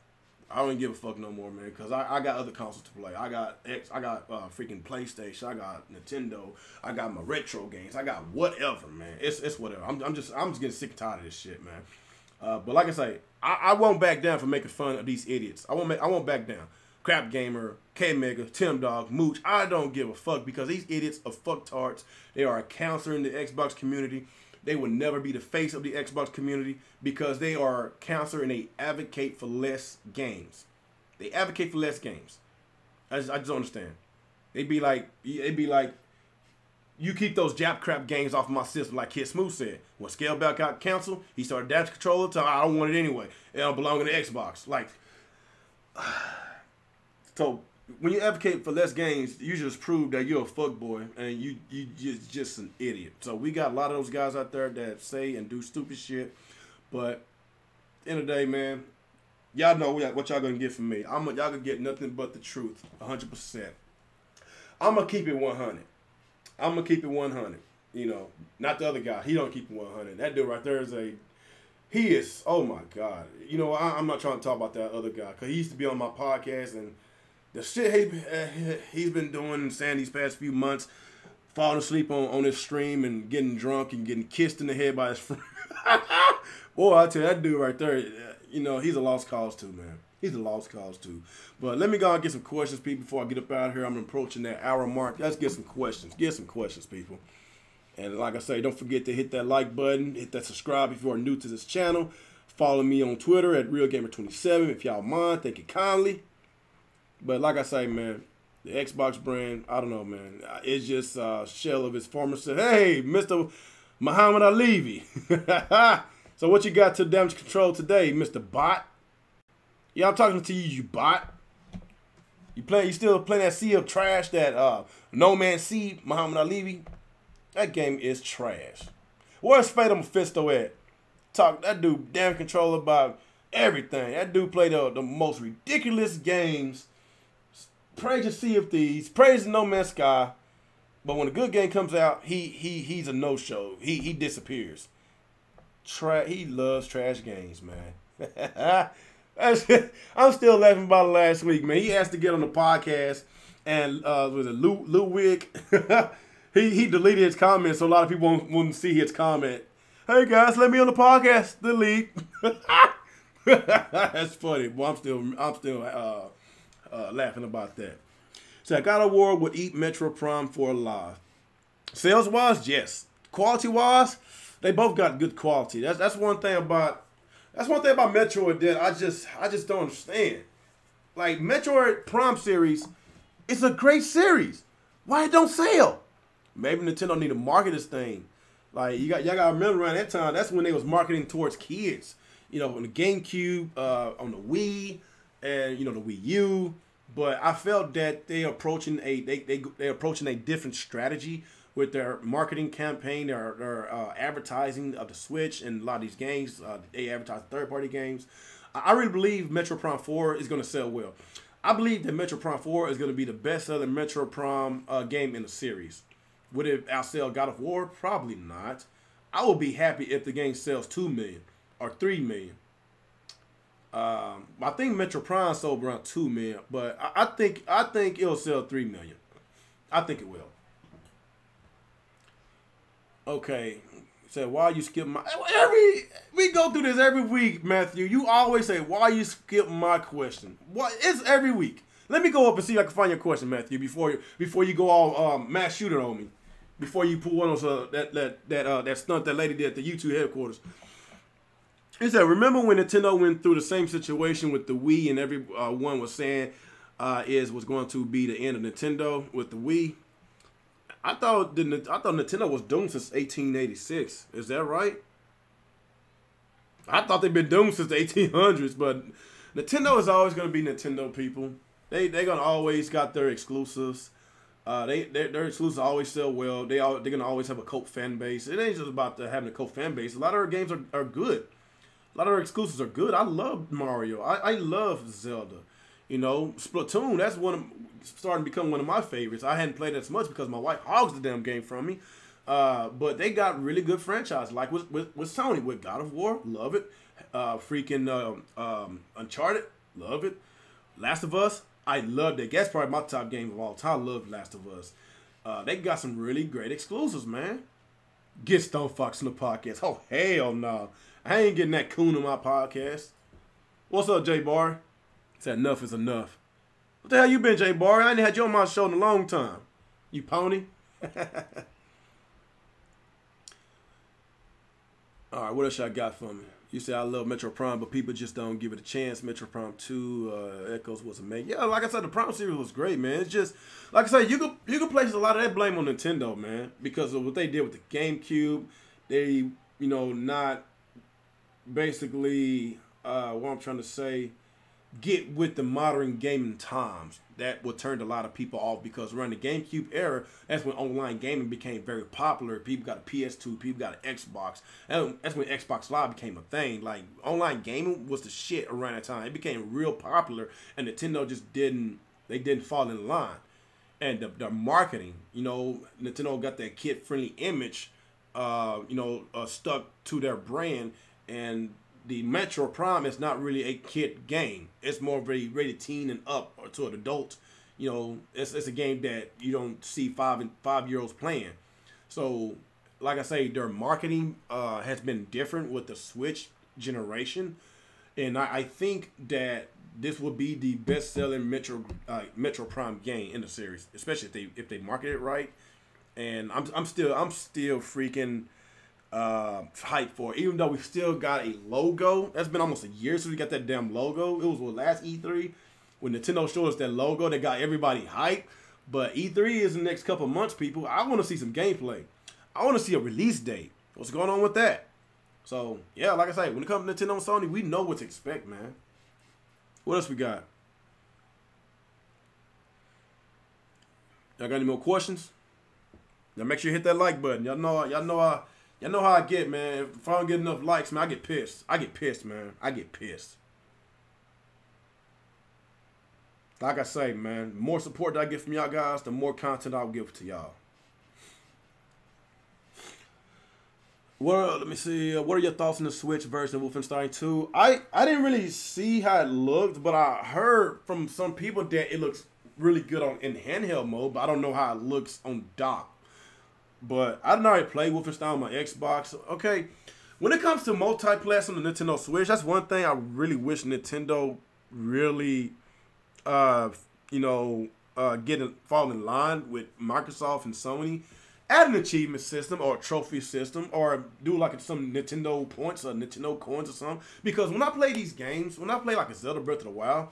I don't give a fuck no more, man, because I got other consoles to play. I got freaking PlayStation. I got Nintendo. I got my retro games. I got whatever, man. It's whatever. I'm just getting sick and tired of this shit, man. But like I say, I won't back down for making fun of these idiots. I won't back down. Crap Gamer, K Mega, Tim Dog, Mooch. I don't give a fuck because these idiots are fucktards. They are a cancer in the Xbox community. They will never be the face of the Xbox community because they are cancer and they advocate for less games. They advocate for less games. I just don't understand. They'd be like, you keep those Jap crap games off of my system, like Kid Smooth said. When Scalebound got canceled, he started adaptive controller to I don't want it anyway. It don't belong in the Xbox. Like, so when you advocate for less games, you just prove that you're a fuckboy and you just an idiot. So we got a lot of those guys out there that say and do stupid shit. But at the end of the day, man, y'all know what y'all gonna get from me. Y'all gonna get nothing but the truth, 100%. I'm gonna keep it 100. I'm gonna keep it 100. You know, not the other guy. He don't keep it 100. That dude right there is oh my God. You know, I'm not trying to talk about that other guy because he used to be on my podcast and the shit he's been doing, saying these past few months, falling asleep on his stream and getting drunk and getting kissed in the head by his friend. Boy, I tell you, that dude right there, you know, he's a lost cause too, man. He's a lost cause too. But let me go and get some questions, people, before I get up out of here. I'm approaching that hour mark. Let's get some questions. Get some questions, people. And like I say, don't forget to hit that like button, hit that subscribe if you are new to this channel. Follow me on Twitter at RealGamer27 if y'all mind. Thank you kindly. But like I say, man, the Xbox brand, I don't know, man. It's just a shell of its former self. Hey, Mr. Muhammad Alivi. So what you got to damage control today, Mr. Bot? Yeah, I'm talking to you, you bot. You still playing that sea of trash, that No Man's Sea, Muhammad Alivi? That game is trash. Where's Fatal Mephisto at? That dude damn control about everything. That dude played the most ridiculous games. Praise the Sea of Thieves, praise the No Man's Sky. But when a good game comes out, he's a no-show. He disappears. He loves trash games, man. I'm still laughing about it last week, man. He asked to get on the podcast, and was it Lou Wick? he deleted his comment, so a lot of people wouldn't see his comment. Hey guys, let me on the podcast. Delete. That's funny. Well, I'm still laughing about that. So God of War would eat Metro Prime for a live. Sales wise, yes. Quality wise, they both got good quality. That's one thing about Metroid that I just don't understand. Like Metroid Prime series, it's a great series. Why it don't sell? Maybe Nintendo need to market this thing. Like y'all gotta remember around that time, that's when they was marketing towards kids. You know, on the GameCube, on the Wii, and you know the Wii U. But I felt that they're approaching a different strategy with their marketing campaign, their advertising of the Switch, and a lot of these games. They advertise third-party games. I really believe Metro Prime 4 is going to sell well. I believe that Metro Prime 4 is going to be the best-selling Metro Prime game in the series. Would it outsell God of War? Probably not. I will be happy if the game sells 2 million or 3 million. I think Metro Prime sold around 2 million, but I think it'll sell 3 million. I think it will. Okay, so why you skip my we go through this every week, Matthew. You always say why you skip my question. What? It's every week. Let me go up and see if I can find your question, Matthew, before you go all mass shooter on me. Before you pull one of those that stunt that lady did at the YouTube headquarters. He said, remember when Nintendo went through the same situation with the Wii, and everyone was saying was going to be the end of Nintendo with the Wii? I thought Nintendo was doomed since 1886. Is that right? I thought they've been doomed since the 1800s, but Nintendo is always going to be Nintendo, people. They're going to always got their exclusives. Their exclusives always sell well. They're going to always have a cult fan base. It ain't just about having a cult fan base. A lot of their games are good. A lot of their exclusives are good. I love Mario. I love Zelda. You know, Splatoon, that's starting to become one of my favorites. I hadn't played it as much because my wife hogs the damn game from me. But they got really good franchise, like with Sony, with God of War, love it. Uncharted, love it. Last of Us, I loved it. That's probably my top game of all time. I love Last of Us. They got some really great exclusives, man. Get Stone Fox in the podcast. Oh, hell no. I ain't getting that coon in my podcast. What's up, J Bar? Said enough is enough. What the hell you been, J Bar? I ain't had you on my show in a long time. You pony? Alright, what else I got for me? You say I love Metro Prime, but people just don't give it a chance. Metro Prime 2, Echoes was amazing. Yeah, like I said, the Prime series was great, man. It's just, like I said, you could place a lot of that blame on Nintendo, man. Because of what they did with the GameCube. They, not basically, what I'm trying to say, get with the modern gaming times. That what turned a lot of people off, because around the GameCube era, that's when online gaming became very popular. People got a PS2, people got an Xbox. And that's when Xbox Live became a thing. Like, online gaming was the shit around that time. It became real popular, and Nintendo just didn't fall in line. And the marketing, Nintendo got that kid-friendly image, stuck to their brand, and the Metro Prime is not really a kid game. It's more of a rated teen and up or to an adult. You know, it's a game that you don't see 5-year-olds playing. So, like I say, their marketing has been different with the Switch generation, and I think that this will be the best-selling Metro Prime game in the series, especially if they market it right. And I'm still freaking hyped for it, even though we still got a logo. That's been almost a year since we got that damn logo. It was last E3 when Nintendo showed us that logo. They got everybody hyped. But E3 is the next couple months, people. I want to see some gameplay. I want to see a release date. What's going on with that? So, yeah, like I say, when it comes to Nintendo and Sony, we know what to expect, man. What else we got? Y'all got any more questions? Now make sure you hit that like button. Y'all know how I get, man. If I don't get enough likes, man, I get pissed. I get pissed, man. I get pissed. Like I say, man, the more support that I get from y'all guys, the more content I'll give to y'all. Well, let me see. What are your thoughts on the Switch version of Wolfenstein 2? I didn't really see how it looked, but I heard from some people that it looks really good in handheld mode, but I don't know how it looks on dock. But I didn't already play Wolfenstein on my Xbox. Okay, when it comes to multiplayer on the Nintendo Switch, that's one thing I really wish Nintendo really fall in line with Microsoft and Sony. Add an achievement system or a trophy system, or do like some Nintendo points or Nintendo coins or something. Because when I play these games, when I play like a Zelda Breath of the Wild,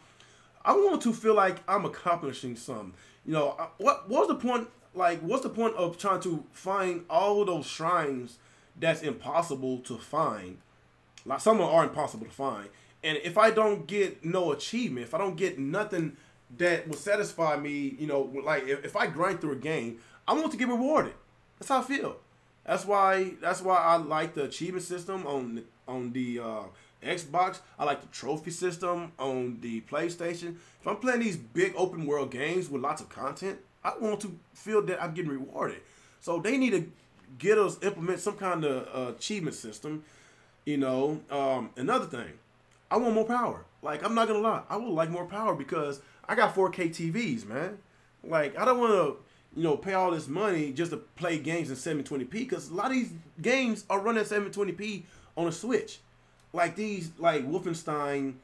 I want to feel like I'm accomplishing something. You know, what's the point? Like, what's the point of trying to find all those shrines that's impossible to find? Like, some of them are impossible to find. And if I don't get no achievement, if I don't get nothing that will satisfy me, you know, like if I grind through a game, I want to get rewarded. That's how I feel. That's why I like the achievement system on the Xbox. I like the trophy system on the PlayStation. If I'm playing these big open world games with lots of content, I want to feel that I'm getting rewarded. So they need to implement some kind of achievement system. You know, another thing, I want more power. Like, I'm not gonna lie, I would like more power because I got 4K TVs, man. Like, I don't want to, you know, pay all this money just to play games in 720p, because a lot of these games are running at 720p on a Switch. Like like Wolfenstein,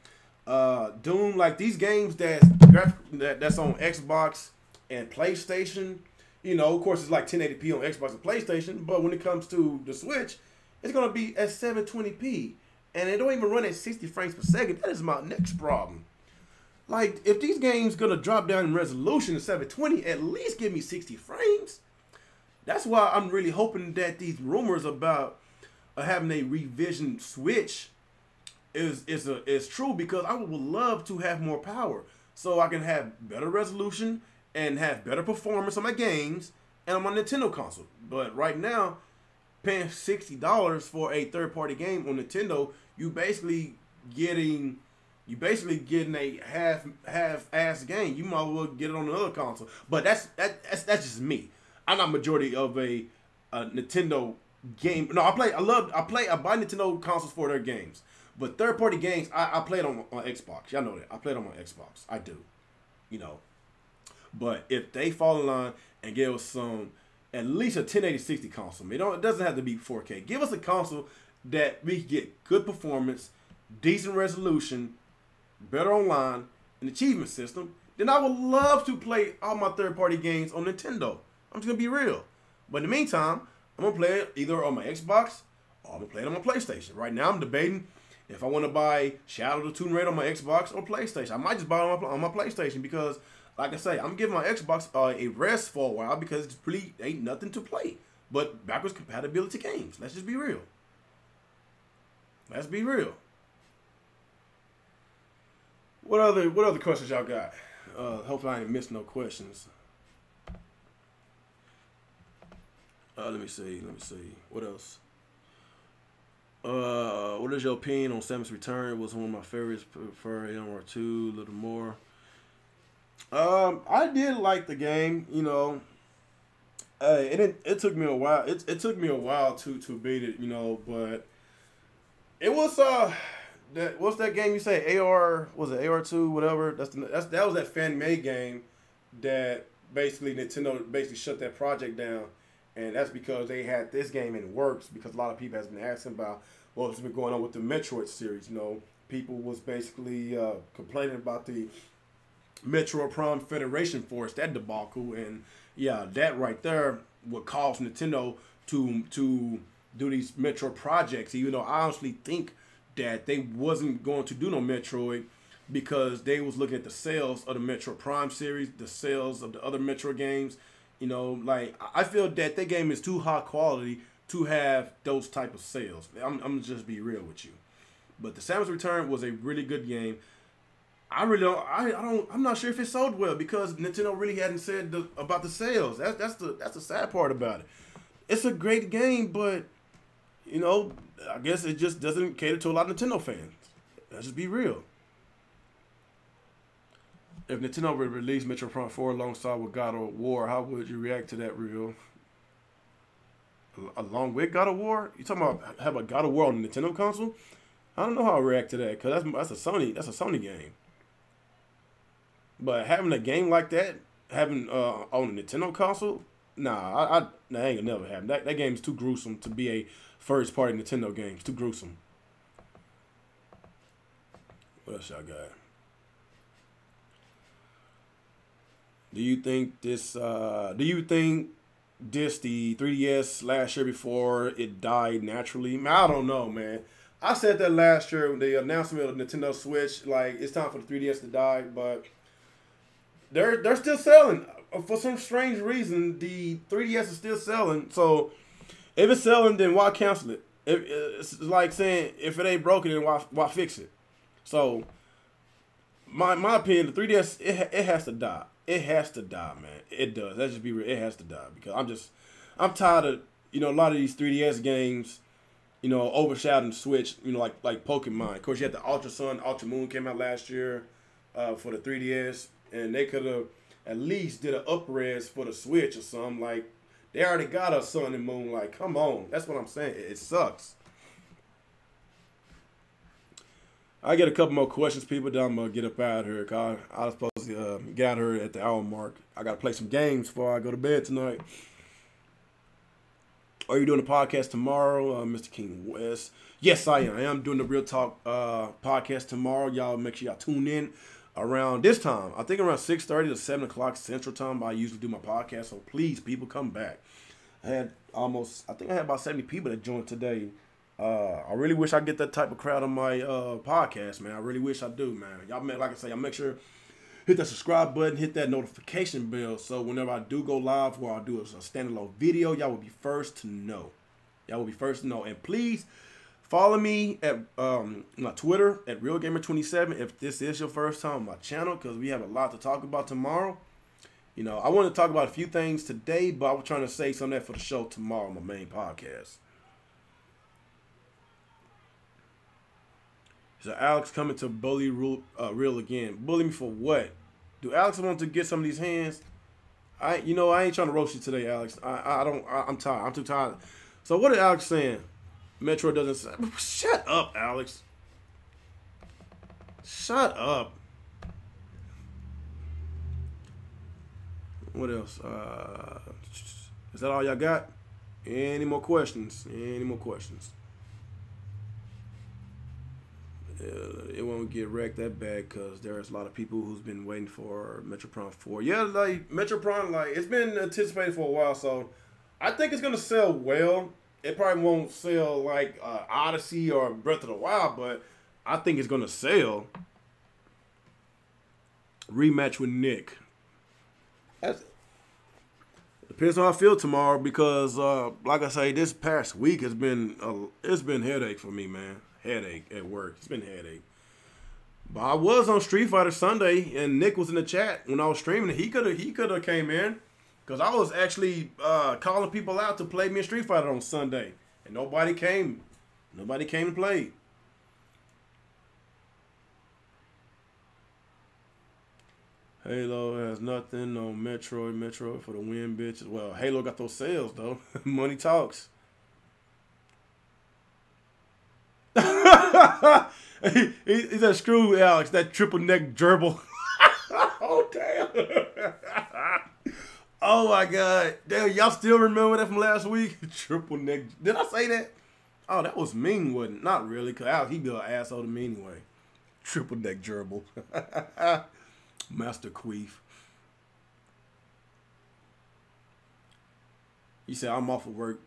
Doom, like these games that's on Xbox and PlayStation. You know, of course, it's like 1080p on Xbox and PlayStation, but when it comes to the Switch, it's gonna be at 720p, and it don't even run at 60 frames per second. That is my next problem. Like, if these games gonna drop down in resolution to 720, at least give me 60 frames. That's why I'm really hoping that these rumors about having a revision Switch is true, because I would love to have more power so I can have better resolution and have better performance on my games and on my Nintendo console. But right now, paying $60 for a third-party game on Nintendo, you basically getting a half-ass game. You might as well get it on another console. But that's just me. I'm not majority of a Nintendo game. No, I buy Nintendo consoles for their games. But third-party games, I play it on Xbox. Y'all know that. I play it on my Xbox. I do. You know. But if they fall in line and give us at least a 1080-60 console, it doesn't have to be 4K. Give us a console that we can get good performance, decent resolution, better online, an achievement system, then I would love to play all my third-party games on Nintendo. I'm just going to be real. But in the meantime, I'm going to play it either on my Xbox or I'm going to play it on my PlayStation. Right now, I'm debating if I want to buy Shadow of the Tomb Raider on my Xbox or PlayStation. I might just buy it on my PlayStation because, like I say, I'm giving my Xbox a rest for a while because it's really ain't nothing to play but backwards compatibility games. Let's just be real. Let's be real. What other questions y'all got? Hopefully I ain't missed no questions. Let me see. What else? What is your opinion on Samus Return? It was one of my favorites. Prefer MR2 a little more. I did like the game. You know, it took me a while. It took me a while to beat it. You know, but it was what's that game you say? AR was it AR2 whatever? That was that fan made game that basically Nintendo basically shut that project down, and that's because they had this game in works because a lot of people has been asking about what's been going on with the Metroid series. You know, people was basically complaining about the Metroid Prime Federation Force, that debacle, and yeah, that right there would cause Nintendo to do these Metroid projects, even though I honestly think that they wasn't going to do no Metroid because they was looking at the sales of the Metroid Prime series, the sales of the other Metroid games. You know, like, I feel that their game is too high quality to have those type of sales. I'm gonna just be real with you. But the Samus Return was a really good game. I'm not sure if it sold well because Nintendo really hadn't said about the sales. That's the sad part about it. It's a great game, but you know, I guess it just doesn't cater to a lot of Nintendo fans. Let's just be real. If Nintendo would release Metroid Prime 4 alongside with God of War, how would you react to that, Real? Along with God of War? You talking about have a God of War on the Nintendo console? I don't know how I react to that because that's a Sony game. But having a game like that, having on a Nintendo console, nah, that ain't gonna never happen. That game is too gruesome to be a first party Nintendo game. It's too gruesome. What else y'all got? Do you think this the 3DS last year before it died naturally? Man, I don't know, man. I said that last year when the announcement of Nintendo Switch, like it's time for the 3DS to die, but they're still selling. For some strange reason, the 3DS is still selling. So if it's selling, then why cancel it? It's like saying if it ain't broken, then why fix it? So my opinion, the 3DS it has to die. It has to die, man. It does. Let's just be real. It has to die because I'm tired of a lot of these 3DS games, overshadowing Switch. Like Pokemon. Of course, you had the Ultra Sun, Ultra Moon came out last year for the 3DS, and they could have at least did an up-res for the Switch or something. Like they already got a Sun and Moon. Like, come on. That's what I'm saying. It sucks. I get a couple more questions, people. Then I'm gonna get up out of here. Cause I was supposed to get out of here at the hour mark. I gotta play some games before I go to bed tonight. Are you doing a podcast tomorrow, Mr. King West? Yes, I am. I am doing the Real Talk podcast tomorrow. Y'all make sure y'all tune in around this time. I think around 6:30 to 7 o'clock Central Time. I usually do my podcast, so please, people, come back. I had about 70 people that joined today. I really wish I get that type of crowd on my podcast, man. I really wish I do, man. Y'all make sure hit that subscribe button, hit that notification bell, so whenever I do go live or I do a standalone video, y'all will be first to know. And please follow me at my Twitter at RealGamer27 if this is your first time on my channel, because we have a lot to talk about tomorrow. I want to talk about a few things today, but I was trying to say some of that for the show tomorrow on my main podcast. So Alex coming to bully Real again. Bully me for what? Do Alex want to get some of these hands? I ain't trying to roast you today, Alex. I'm tired. I'm too tired. So what is Alex saying? Metro doesn't say. Shut up, Alex. Shut up. What else? Is that all y'all got? Any more questions? It won't get wrecked that bad because there's a lot of people who's been waiting for Metroid Prime 4. Yeah, like Metroid Prime, like it's been anticipated for a while, so I think it's gonna sell well. It probably won't sell like Odyssey or Breath of the Wild, but I think it's gonna sell. Rematch with Nick. Depends on how I feel tomorrow because, like I say, this past week has been headache for me, man. Headache at work. It's been a headache. But I was on Street Fighter Sunday, and Nick was in the chat when I was streaming. He could have came in, because I was actually calling people out to play me in Street Fighter on Sunday, and nobody came. Nobody came and played. Halo has nothing on Metroid for the win, bitch. Well, Halo got those sales though. Money talks. He said, screw Alex, that triple neck gerbil. Oh, damn. Oh, my God. Damn, y'all still remember that from last week? Triple neck. Did I say that? Oh, that was mean, wasn't it? Not really, because Alex, he be an asshole to me anyway. Triple neck gerbil. Master Queef. He said, I'm off of work.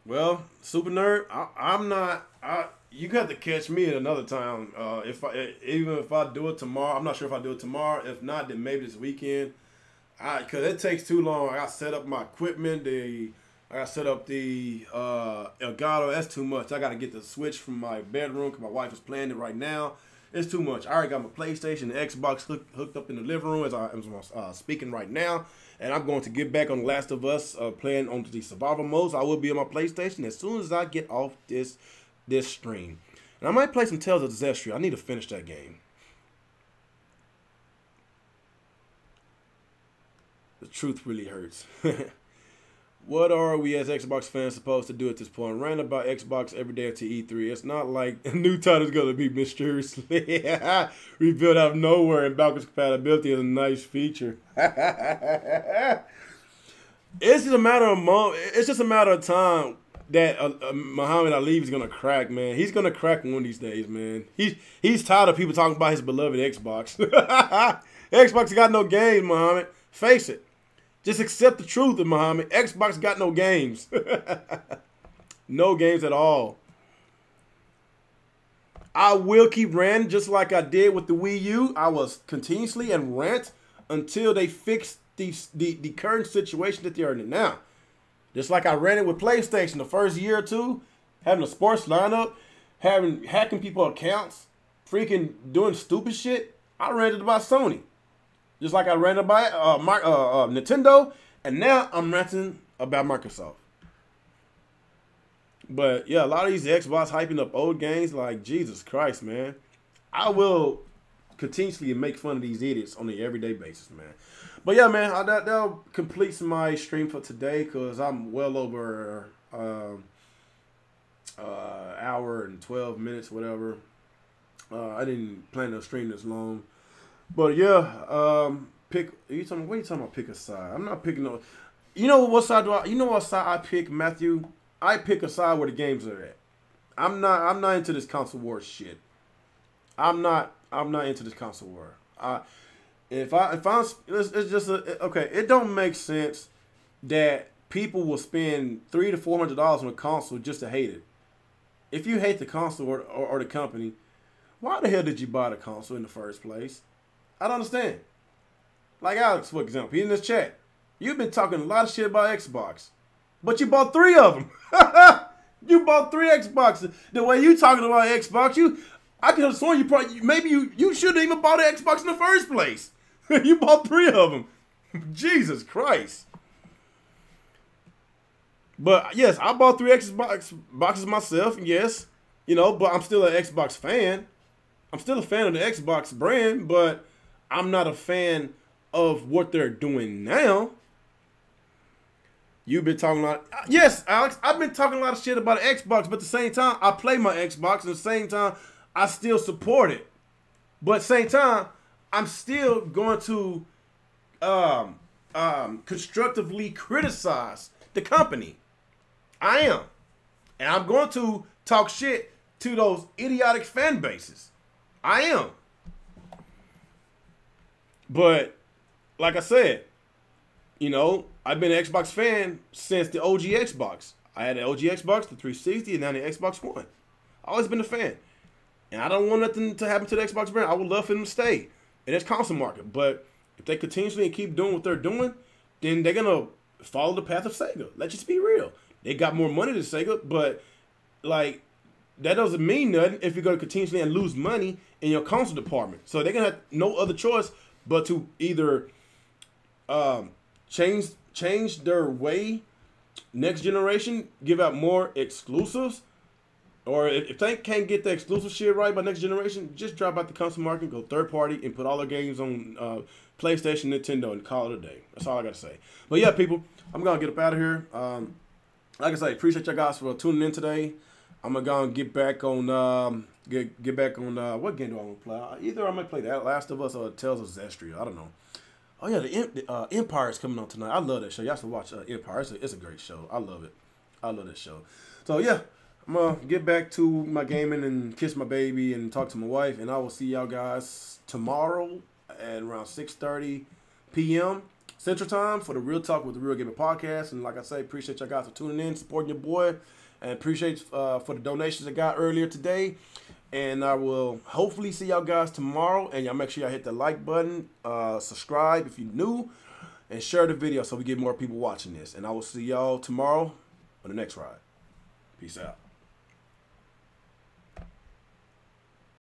Well, Super Nerd, I'm not. You got to catch me at another time. Even if I do it tomorrow, I'm not sure if I do it tomorrow. If not, then maybe this weekend. Because it takes too long. I got to set up my equipment. I got to set up the Elgato. That's too much. I got to get the Switch from my bedroom because my wife is playing it right now. It's too much. I already got my PlayStation and Xbox hooked up in the living room as I'm speaking right now. And I'm going to get back on The Last of Us, playing on the survival modes. I will be on my PlayStation as soon as I get off this stream. And I might play some Tales of Zestria. I need to finish that game. The truth really hurts. What are we as Xbox fans supposed to do at this point? Rant about Xbox every day until E3. It's not like a new title is going to be mysteriously revealed out of nowhere, and backwards compatibility is a nice feature. It's just a matter of It's just a matter of time that Muhammad Ali is going to crack, man. He's going to crack one of these days, man. He's tired of people talking about his beloved Xbox. Xbox got no games, Muhammad. Face it. Just accept the truth, Muhammad. Xbox got no games. No games at all. I will keep ranting just like I did with the Wii U. I was continuously and rant until they fix the current situation that they're in now. Just like I ranted with PlayStation the first year or two, having a sports lineup, hacking people's accounts, freaking doing stupid shit. I ranted about Sony. Just like I ranted about Nintendo, and now I'm ranting about Microsoft. But yeah, a lot of these Xbox hyping up old games, like Jesus Christ, man. I will continuously make fun of these idiots on an everyday basis, man. But yeah, man, that completes my stream for today because I'm well over hour and 12 minutes, whatever. I didn't plan to stream this long. But yeah, what are you talking about? Pick a side. I'm not picking no. You know what side I pick, Matthew? I pick a side where the games are at. I'm not into this console war shit. I'm not into this console war. It's just okay. It don't make sense that people will spend $300 to $400 on a console just to hate it. If you hate the console or the company, why the hell did you buy the console in the first place? I don't understand. Like Alex, for example, he in this chat. You've been talking a lot of shit about Xbox, but you bought 3 of them. You bought 3 Xboxes. The way you talking about Xbox, I could have sworn you shouldn't even bought an Xbox in the first place. You bought 3 of them. Jesus Christ. But yes, I bought 3 Xbox boxes myself. Yes, but I'm still an Xbox fan. I'm still a fan of the Xbox brand, but I'm not a fan of what they're doing now. You've been talking a lot. Yes, Alex, I've been talking a lot of shit about Xbox, but at the same time, I play my Xbox. At the same time, I still support it. But at the same time, I'm still going to constructively criticize the company. I am. And I'm going to talk shit to those idiotic fan bases. I am. But, like I said, I've been an Xbox fan since the OG Xbox. I had the OG Xbox, the 360, and now the Xbox One. I've always been a fan. And I don't want nothing to happen to the Xbox brand. I would love for them to stay in this console market. But if they continuously keep doing what they're doing, then they're going to follow the path of Sega. Let's just be real. They got more money than Sega, but, that doesn't mean nothing if you're going to continuously and lose money in your console department. So they're going to have no other choice but to either change their way next generation, give out more exclusives, or if they can't get the exclusive shit right by next generation, just drop out the console market, go third party, and put all their games on PlayStation, Nintendo, and call it a day. That's all I got to say. But yeah, people, I'm going to get up out of here. Like I say, appreciate y'all guys for tuning in today. I'm gonna go and get back on get back on what game do I want to play? Either I'm gonna play The Last of Us or Tales of Zestria. I don't know. Oh yeah, the Empire is coming on tonight. I love that show. Y'all should watch Empire. It's a great show. I love it. I love that show. So yeah, I'm gonna get back to my gaming and kiss my baby and talk to my wife, and I will see y'all guys tomorrow at around 6:30 p.m. Central Time for the Real Talk with the Real Gamer podcast. And like I say, appreciate y'all guys for tuning in, supporting your boy, and appreciate for the donations I got earlier today. And I will hopefully see y'all guys tomorrow. And y'all make sure y'all hit the like button, subscribe if you're new, and share the video so we get more people watching this. And I will see y'all tomorrow on the next ride. Peace out.